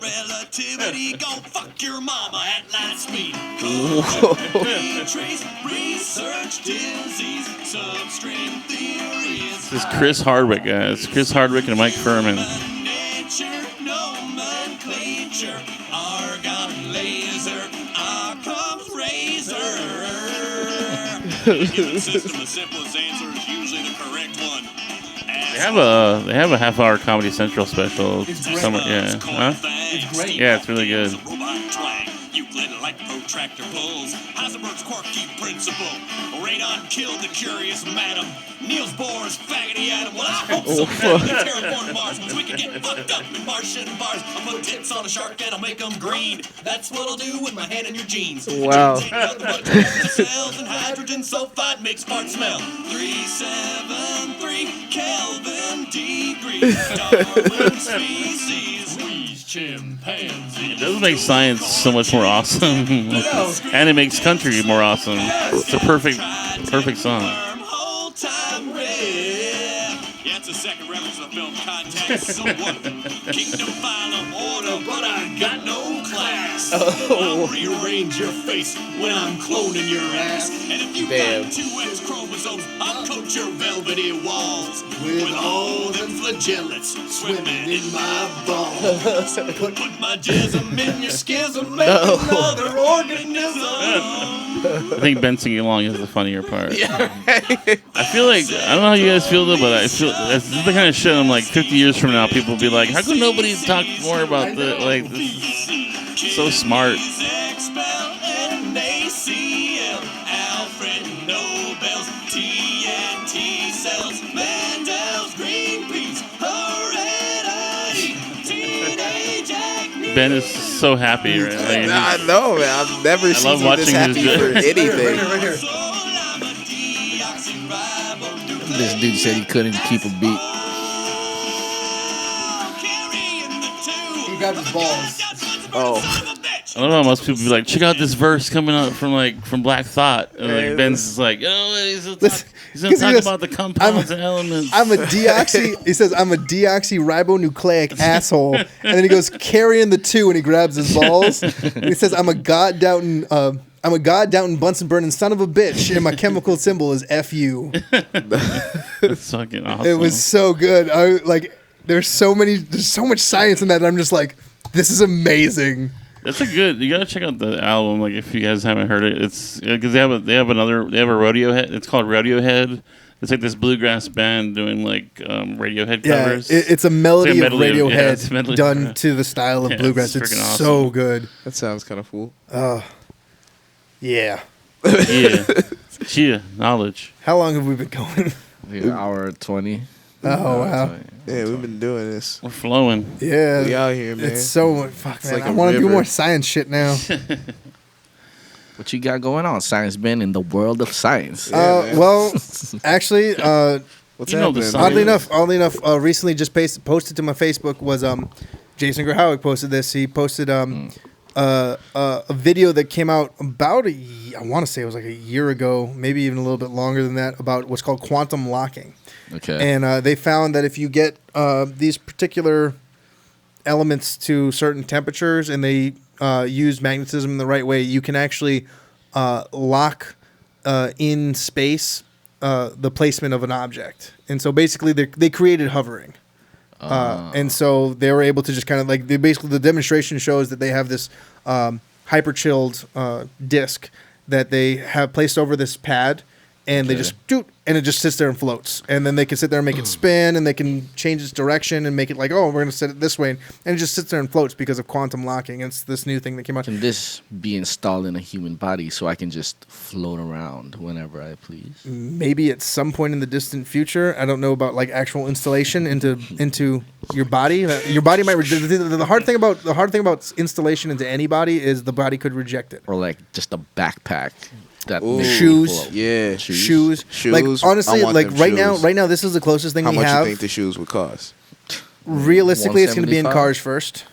Relativity, go fuck your mama at light speed. Trace, research, disease, substring theories. This is Chris Hardwick, guys. Chris Hardwick and Mike Furman. Nature, nomenclature, argon, laser, Occam's razor. Given system, the simplest answer is usually the correct one. They have a half-hour Comedy Central special. Yeah. Huh? It's great. Yeah, it's really good. Robot twang, Euclid like protractor pulls, Heisenberg's quirky principle, radon killed the curious madam, Niels Bohr's faggoty atom. Well, I hope so. Terraform Mars, so we can get fucked up in Martian bars. I'll put tits on a shark and I'll make them green. That's what I'll do with my hand in your jeans. Wow. Take out the bunch of cells and hydrogen sulfide makes part smell. 373 Kelvin degrees. Darwin species. We's chimpanzees. It does make science so much more awesome. And it makes country more awesome. It's a perfect song. Whole time red. Yeah, it's the second reference to the film Contact. So what? Kingdom Phylum Order, but I got no class. I'll rearrange your face when I'm cloning your ass. And if you got 2X chromosomes, I'll coat your velvety walls with all them flagellates swimming in my balls. Put my jism in your schism, make another organism. I think Ben singing along is the funnier part. I feel like, I don't know how you guys feel though, but I feel this is the kind of shit I'm like 50 years from now people will be like, how come nobody talked more about this? Like, this is so smart. Alfred Nobel's TNT cells, Mendel's green peas, heredity, teenage acne. Ben is so happy right now. I know, man. I've never seen love you this watching happy his- for anything. Right here. This dude said he couldn't keep a beat. He grabbed his balls. Oh. I don't know, most people be like, check out this verse coming up from Black Thought. And like, Ben's just like, oh, he's gonna talk about the compounds and elements. I'm a he says, I'm a deoxyribonucleic asshole. And then he goes, carrying the 2, and he grabs his balls. And he says, I'm a God Doubting Bunsen burning son of a bitch, and my chemical symbol is FU. It's fucking awesome. It was so good. There's so much science in that. I'm just like, this is amazing. That's you gotta check out the album. Like if you guys haven't heard it, it's because they have a Radiohead. It's called Radiohead. It's like this bluegrass band doing like Radiohead covers. It's a melody of medley Radiohead it's a medley. done to the style of bluegrass. It's freaking so awesome. good. That sounds kind of cool. Yeah. Chia, knowledge. How long have we been going? Hour 20. Oh, wow. Yeah, we've been doing this. We're flowing. Yeah. We out here, man. It's so fuck, man. like I a want to do river. more science shit now. What you got going on, Science Ben, in the world of science? man. Well, actually, What's You know the happening? song. oddly enough, recently just posted to my Facebook was Jason Grahowick posted this. He posted a video that came out about I want to say it was like a year ago, maybe even a little bit longer than that, about what's called quantum locking. Okay. And they found that if you get these particular elements to certain temperatures and they use magnetism in the right way, you can actually lock in space the placement of an object. And so basically they created hovering. And so they were able to just kind of like the demonstration shows that they have this hyper chilled disc that they have placed over this pad, and they just doot, and it just sits there and floats. And then they can sit there and make it spin, and they can change its direction and make it like, oh, we're going to set it this way. And it just sits there and floats because of quantum locking. It's this new thing that came out. Can this be installed in a human body so I can just float around whenever I please? Maybe at some point in the distant future. I don't know about like actual installation into your body. Your body might the hard thing about installation into any body is the body could reject it. Or like just a backpack. That Shoes. Yeah. Shoes. Like honestly, like right now, this is the closest thing How we much have. you think the shoes would cost? Realistically, it's going to be in 175? cars first.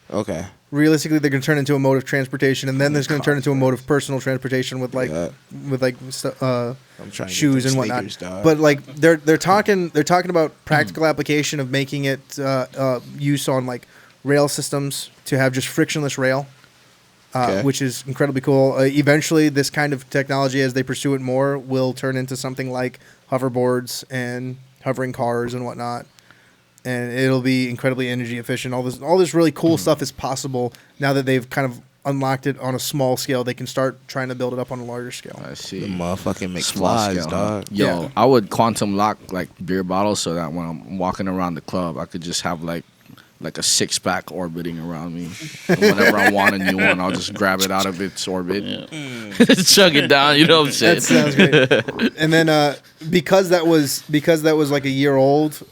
Okay. Realistically, they're going to turn into a mode of transportation, and then there's going to turn into a mode of personal transportation with like I'm trying to shoes get and them whatnot. sneakers, dog. But like they're talking about practical application of making it use on like rail systems to have just frictionless rail. Which is incredibly cool. Eventually, this kind of technology, as they pursue it more, will turn into something like hoverboards and hovering cars and whatnot, and it'll be incredibly energy efficient. All this really cool stuff is possible now that they've kind of unlocked it on a small scale. They can start trying to build it up on a larger scale. I see. The motherfucking Small McFlies, scale, dog. Yo, Yeah. I would quantum lock like beer bottles so that when I'm walking around the club, I could just have like a 6-pack orbiting around me. And whenever I want a new one, I'll just grab it out of its orbit, chug it down. You know what I'm saying? That sounds great. And then because that was like a year old,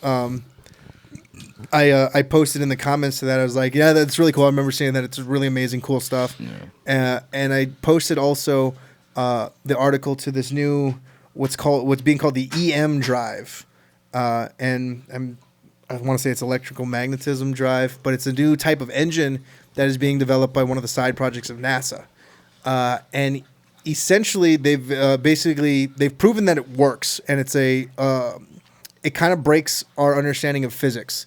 I posted in the comments to that. I was like, yeah, that's really cool. I remember seeing that. It's really amazing, cool stuff. Yeah. And I posted also the article to this new what's being called the EM drive, and I want to say it's electrical magnetism drive, but it's a new type of engine that is being developed by one of the side projects of NASA. And essentially, they've proven that it works, and it's it kind of breaks our understanding of physics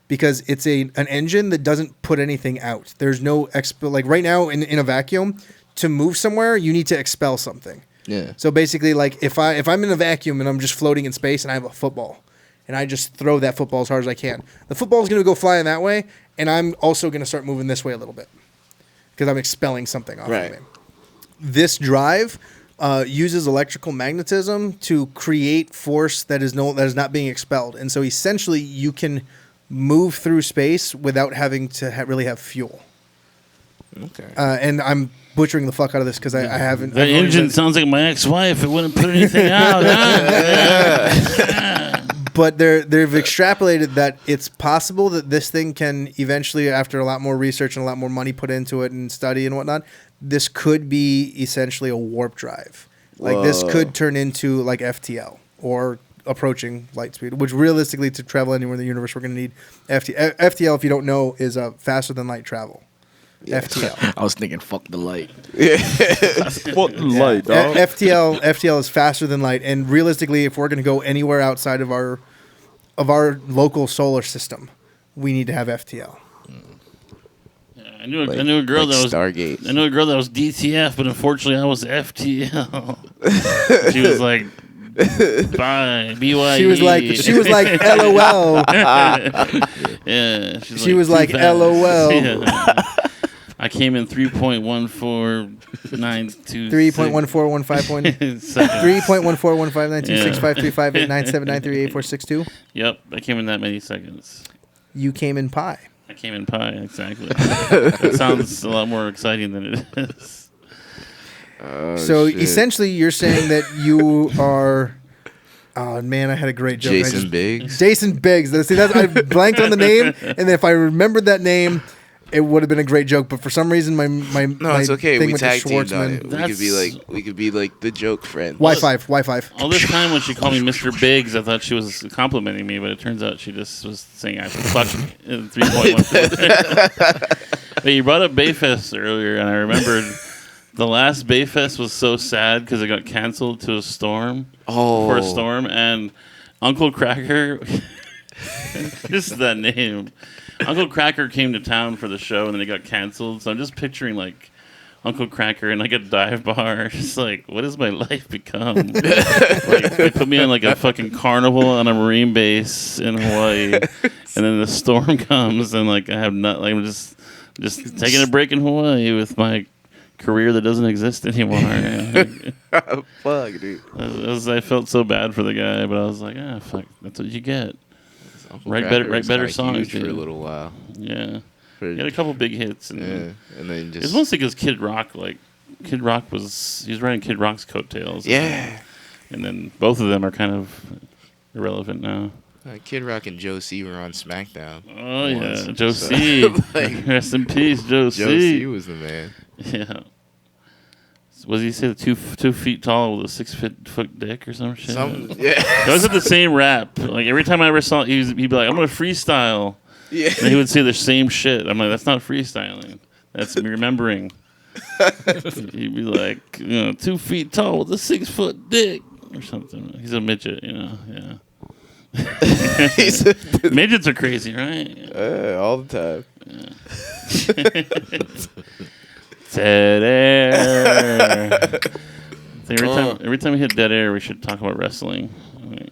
because it's an engine that doesn't put anything out. There's no like right now in a vacuum, to move somewhere, you need to expel something. Yeah. So basically, like if I'm in a vacuum and I'm just floating in space and I have a football, and I just throw that football as hard as I can, the football is going to go flying that way, and I'm also going to start moving this way a little bit because I'm expelling something off of me. This drive uses electrical magnetism to create force that is not being expelled, and so essentially you can move through space without having to really have fuel. Okay. And I'm butchering the fuck out of this because I haven't. The engine sounds like my ex-wife. It wouldn't put anything out. But they've extrapolated that it's possible that this thing can eventually, after a lot more research and a lot more money put into it and study and whatnot, this could be essentially a warp drive. Like this could turn into like FTL or approaching light speed, which realistically to travel anywhere in the universe, we're going to need FTL. FTL, if you don't know, is faster than light travel. Yeah. FTL. I was thinking, fuck the light. Fuck the light, dog. FTL is faster than light, and realistically, if we're going to go anywhere outside of our local solar system, we need to have FTL. I knew a girl that was Stargate. I knew a girl that was DTF, but unfortunately I was FTL. She was like, bye, BYE. She was like, LOL. Yeah. She was like, LOL. Yeah. I came in 3.14926. 3.1415.3.14159265358979384662. Yep, I came in that many seconds. You came in pi. I came in pi, exactly. That sounds a lot more exciting than it is. So essentially, you're saying that you are. Oh man, I had a great joke. Jason Biggs. Jason Biggs. See, I blanked on the name, and if I remembered that name, it would have been a great joke. But for some reason, my it's okay. thing We went to tag teamed on Schwartzman. it. We could be like the joke friend. Y5. All this time when she called me Mr. Biggs, I thought she was complimenting me, but it turns out she just was saying I fucked 3.1. But you brought up Bayfest earlier, and I remembered the last Bayfest was so sad because it got canceled to a storm. For a storm, and Uncle Cracker, just that name. Uncle Cracker came to town for the show, and then it got canceled. So I'm just picturing like Uncle Cracker in like a dive bar. Just like, what has my life become? Like, they put me on like a fucking carnival on a Marine base in Hawaii, and then the storm comes, and like I have not, like I'm just taking a break in Hawaii with my career that doesn't exist anymore. Fuck, dude. I felt so bad for the guy, but I was like, fuck, that's what you get. Uncle Write Cracker better was songs huge for a dude. little while. Yeah. He had a couple big hits, and then just it's mostly because Kid Rock was riding Kid Rock's coattails. Yeah. And then both of them are kind of irrelevant now. Kid Rock and Joe C were on SmackDown. Oh yeah, Joe C. Like, rest in peace, Joe C. Joe C was the man. Yeah. What did he say? 2 feet tall with a 6 foot dick or some shit. Yeah. Those are the same rap. Like every time I ever saw, he'd be like, "I'm gonna freestyle." Yeah. And he would say the same shit. I'm like, that's not freestyling. That's me remembering. He'd be like, 2 feet tall with a 6 foot dick or something. He's a midget, yeah. Midgets are crazy, right? All the time. Dead air. Every time we hit dead air, we should talk about wrestling.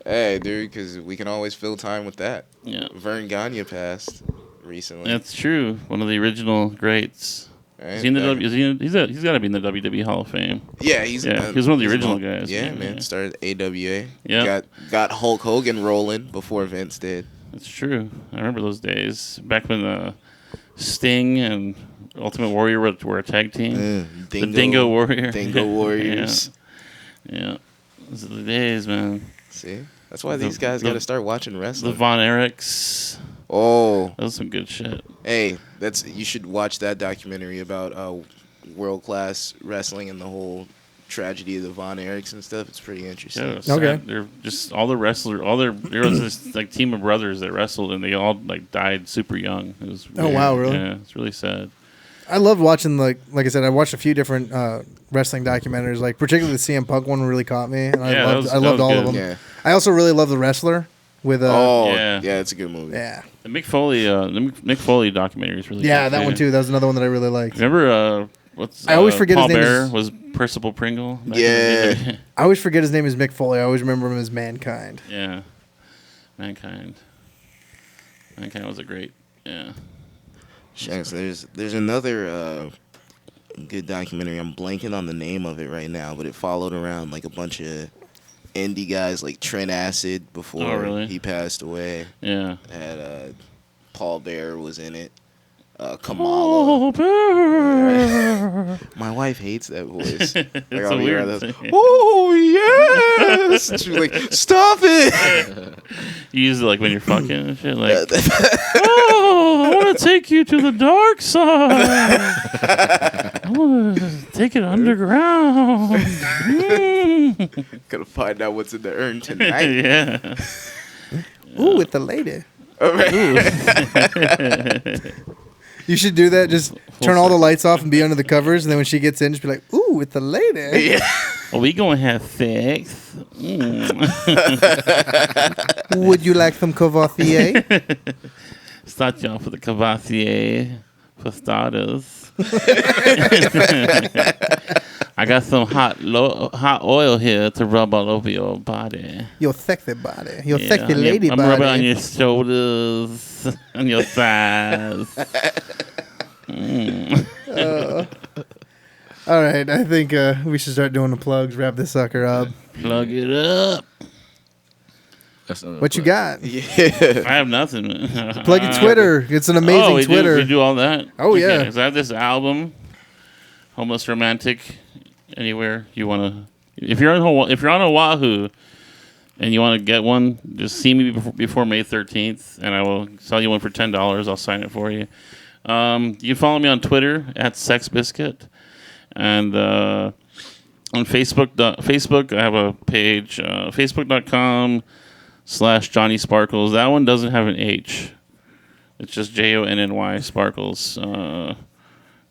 Hey, dude, because we can always fill time with that. Yeah. Vern Gagne passed recently. That's true. One of the original greats. Right? Is he in the he's got to be in the WWE Hall of Fame. Yeah, he's one of the original guys. Yeah, man. Started AWA. Yeah. Got Hulk Hogan rolling before Vince did. That's true. I remember those days. Back when Sting and Ultimate Warrior were a tag team. The Dingo Warrior. Dingo Warriors. Yeah. Those are the days, man. See? That's why these guys got to start watching wrestling. The Von Erichs. Oh. That was some good shit. Hey, you should watch that documentary about world-class wrestling and the whole tragedy of the Von Erichs and stuff. It's pretty interesting. Yeah, okay. They're just all the wrestlers. There was this like team of brothers that wrestled, and they all like died super young. It was Oh wow, really? Yeah, it's really sad. I loved watching like I said, I watched a few different wrestling documentaries. Like particularly the CM Punk one really caught me, and I loved all of them. Yeah. I also really love The Wrestler with yeah, it's a good movie. Yeah. The Mick Foley documentary is really good. Yeah, that one too. That was another one that I really liked. Remember I always forget Paul his name Bearer was Percival Pringle. Yeah. I always forget his name is Mick Foley. I always remember him as Mankind. Yeah. Mankind was a great. Yeah. Shucks, there's another good documentary. I'm blanking on the name of it right now, but it followed around like a bunch of indie guys like Trent Acid before he passed away. Yeah. Had Paul Bearer was in it. Kamala. My wife hates that voice. It's a weird thing. Oh yes! She's like, stop it! You use it like when you're fucking and shit. Like, I want to take you to the dark side. I want to take it underground. Gotta find out what's in the urn tonight. Yeah. Ooh, with the lady. All right. You should do that. Just turn all the lights off and be under the covers, and then when she gets in, just be like, "Ooh, with the lady." Yeah. Are we gonna have sex? Would you like some Courvoisier? Start you off with a Courvoisier for starters. I got some hot oil here to rub all over your body. Your sexy body. Your sexy lady body. I'm rubbing on your shoulders, on your thighs. All right, I think we should start doing the plugs. Wrap this sucker up. Plug it up. What you got? Yeah. I have nothing. Plug your Twitter. It's an amazing Twitter. We do all that? Oh, yeah. Because I have this album, Homeless Romantic, anywhere you want to. If you're on Oahu and you want to get one, just see me before May 13th, and I will sell you one for $10. I'll sign it for you. You can follow me on Twitter at SexBiscuit. And on Facebook, I have a page, facebook.com/Johnny Sparkles. That one doesn't have an H. It's just JONNY Sparkles.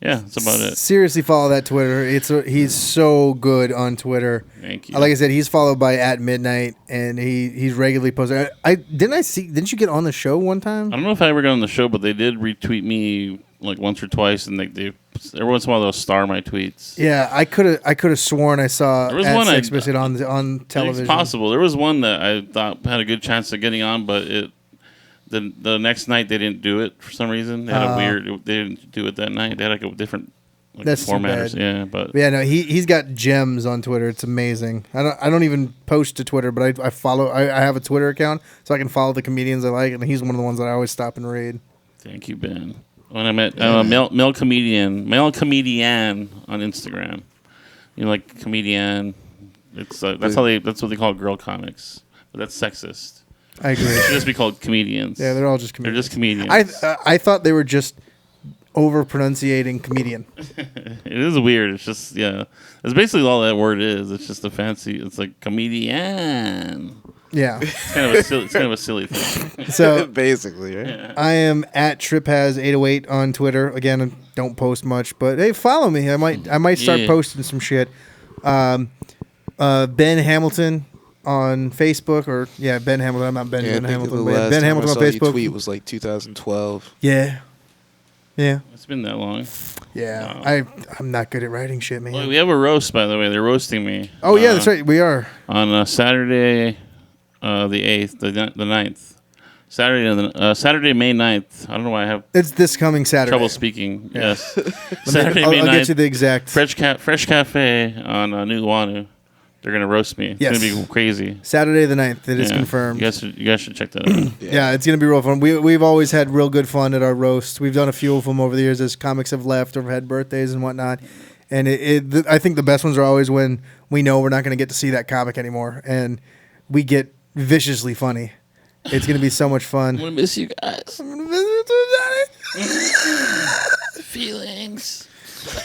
Yeah, that's about it. Seriously, follow that Twitter. He's so good on Twitter. Thank you. Like I said, he's followed by @midnight, and he's regularly posting. Didn't you get on the show one time? I don't know if I ever got on the show, but they did retweet me like once or twice, and they every once in a while they'll star my tweets. Yeah, I could have sworn I saw There was at one Sexplicit on television. It's possible. There was one that I thought had a good chance of getting on, but the next night they didn't do it for some reason. They had they didn't do it that night. They had like a different That's format. too bad. Yeah, but no, he's got gems on Twitter. It's amazing. I don't even post to Twitter, but I follow. I have a Twitter account so I can follow the comedians I like, and he's one of the ones that I always stop and read. Thank you, Ben. When I met a male comedian on Instagram. You know, like comedian. It's that's what they call girl comics, but that's sexist. I agree. It should just be called comedians. Yeah, they're all just comedians. They're just comedians. I thought they were just over pronunciating comedian. It is weird. It's just it's basically all that word is. It's just a fancy. It's like comedian. Yeah, it's kind of a silly thing. So basically, right? Yeah. I am at TripHas808 on Twitter. Again, I don't post much, but hey, follow me. I might start posting some shit. Ben Hamilton on Facebook, or Ben Hamilton. I'm not Ben Hamilton. But Ben Hamilton on Facebook. Tweet was like 2012. Yeah. It's been that long. Yeah, Wow. I'm not good at writing shit, man. Well, we have a roast, by the way. They're roasting me. Oh yeah, that's right. We are on Saturday, the 8th, the 9th. Saturday, May 9th. I don't know why I have. It's this coming Saturday. Trouble speaking. Yeah. Yes. Saturday, May 9th. I'll get you the exact. Fresh Cafe on New Wanu. They're gonna roast me. It's gonna be crazy. Saturday the 9th. It is confirmed. You guys should check that out. Yeah, it's gonna be real fun. We've always had real good fun at our roast. We've done a few of them over the years as comics have left or had birthdays and whatnot. And I think the best ones are always when we know we're not gonna get to see that comic anymore, and we get viciously funny. It's gonna be so much fun. I'm gonna miss you guys. I'm gonna miss you, Johnny. Feelings.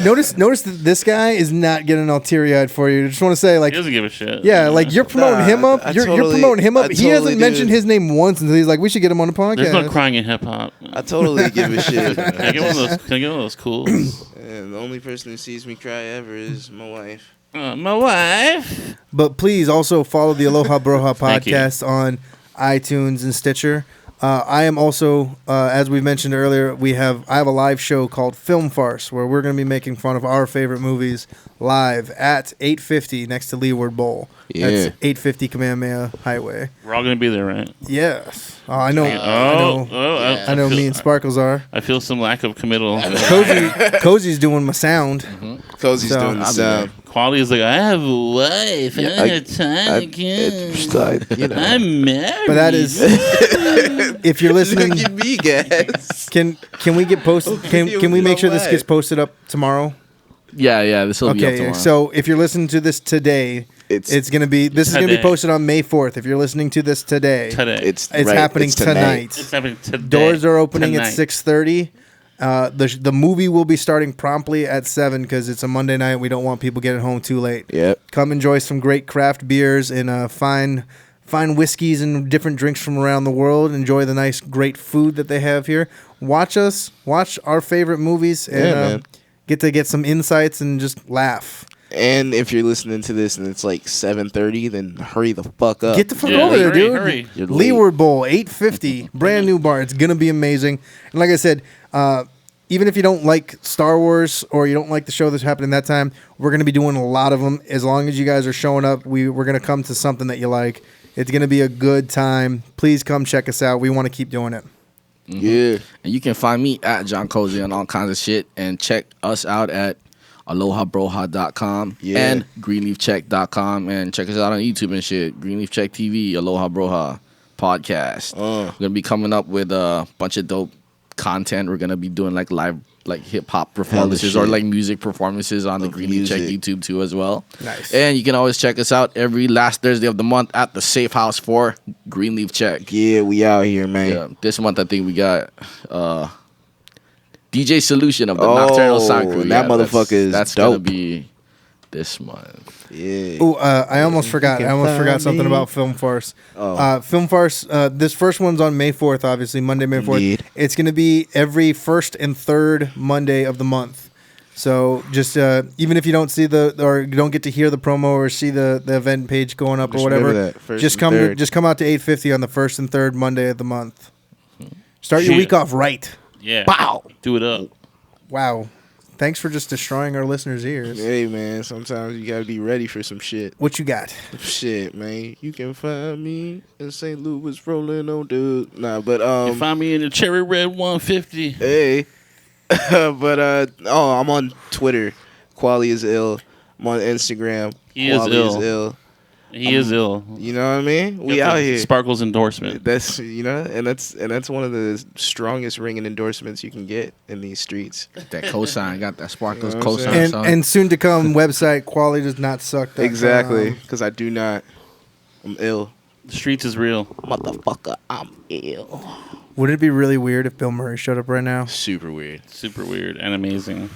Notice that this guy is not getting all teary-eyed for you. I just want to say, like, he doesn't give a shit. Yeah, like you're promoting him up. You're promoting him up. He hasn't mentioned his name once until he's like, we should get him on the podcast. There's no crying in hip hop. I totally give a shit. Can I get one of those cools? And the only person who sees me cry ever is my wife. My wife. But please also follow the Aloha Broha podcast on iTunes and Stitcher. I am also, as we mentioned earlier, I have a live show called Film Farce where we're going to be making fun of our favorite movies live at 850 next to Leeward Bowl. Yeah. That's 850 Kamehameha Highway. We're all going to be there, right? Yes. I know. I know. Me and Sparkles are. I feel some lack of committal. Cozy's doing my sound. Mm-hmm. Cozy's doing the sound. Quality is like, I have a wife. I don't have time. I'm married. But that is, if you're listening, look at me, guys. Can we get posted? Can we make sure this gets posted up tomorrow? Yeah, this will be up tomorrow. So if you're listening to this today, it's gonna be posted on May 4th. If you're listening to this today, it's happening tonight. It's happening today. Doors are opening at 6:30. The movie will be starting promptly at 7 because it's a Monday night. We don't want people getting home too late. Yep. Come enjoy some great craft beers and fine whiskeys and different drinks from around the world. Enjoy the nice, great food that they have here. Watch our favorite movies, and get some insights and just laugh. And if you're listening to this and it's like 7:30, then hurry the fuck up. Get the fuck over there, dude. Hurry. Leeward Bowl, 850, brand new bar. It's gonna be amazing. And like I said, even if you don't like Star Wars or you don't like the show that's happening that time, we're gonna be doing a lot of them. As long as you guys are showing up, we're gonna come to something that you like. It's gonna be a good time. Please come check us out. We want to keep doing it. Mm-hmm. Yeah. And you can find me at John Cozy on all kinds of shit, and check us out at AlohaBroha.com and GreenleafCheck.com, and check us out on YouTube and shit. Greenleaf Check TV, Aloha Broha podcast. We're gonna be coming up with a bunch of dope content. We're gonna be doing like live, like hip hop performances or like music performances on the Greenleaf Check YouTube too as well. Nice. And you can always check us out every last Thursday of the month at the Safe House for Greenleaf Check. Yeah, we out here, man. Yeah, this month I think we got DJ Solution of the Nocturnal Sound Crew. That motherfucker is that's dope. gonna be this month. Yeah. Oh, I almost forgot. I almost forgot something about Film Farce. Film Farce. This first one's on May 4th, obviously Monday, May 4th. Indeed. It's going to be every first and third Monday of the month. So just even if you don't see or you don't get to hear the promo or see the event page going up or whatever, just come out to 850 on the first and third Monday of the month. Start your week off right. Yeah. Bow. Do it up. Wow. Thanks for just destroying our listeners' ears. Hey, man, sometimes you gotta be ready for some shit. What you got? Shit, man. You can find me in St. Louis rolling on dude. Nah, but You find me in the Cherry Red 150. Hey. But I'm on Twitter. Quali is ill. I'm on Instagram. He is Quali ill. He is ill. You know what I mean? We out here. Sparkles endorsement. That's and that's one of the strongest ringing endorsements you can get in these streets. That cosign, got that Sparkles cosign. And soon to come website Quality does not suck. Exactly, because I do not. I'm ill. The streets is real. Motherfucker, I'm ill. Would it be really weird if Bill Murray showed up right now? Super weird. Super weird and amazing.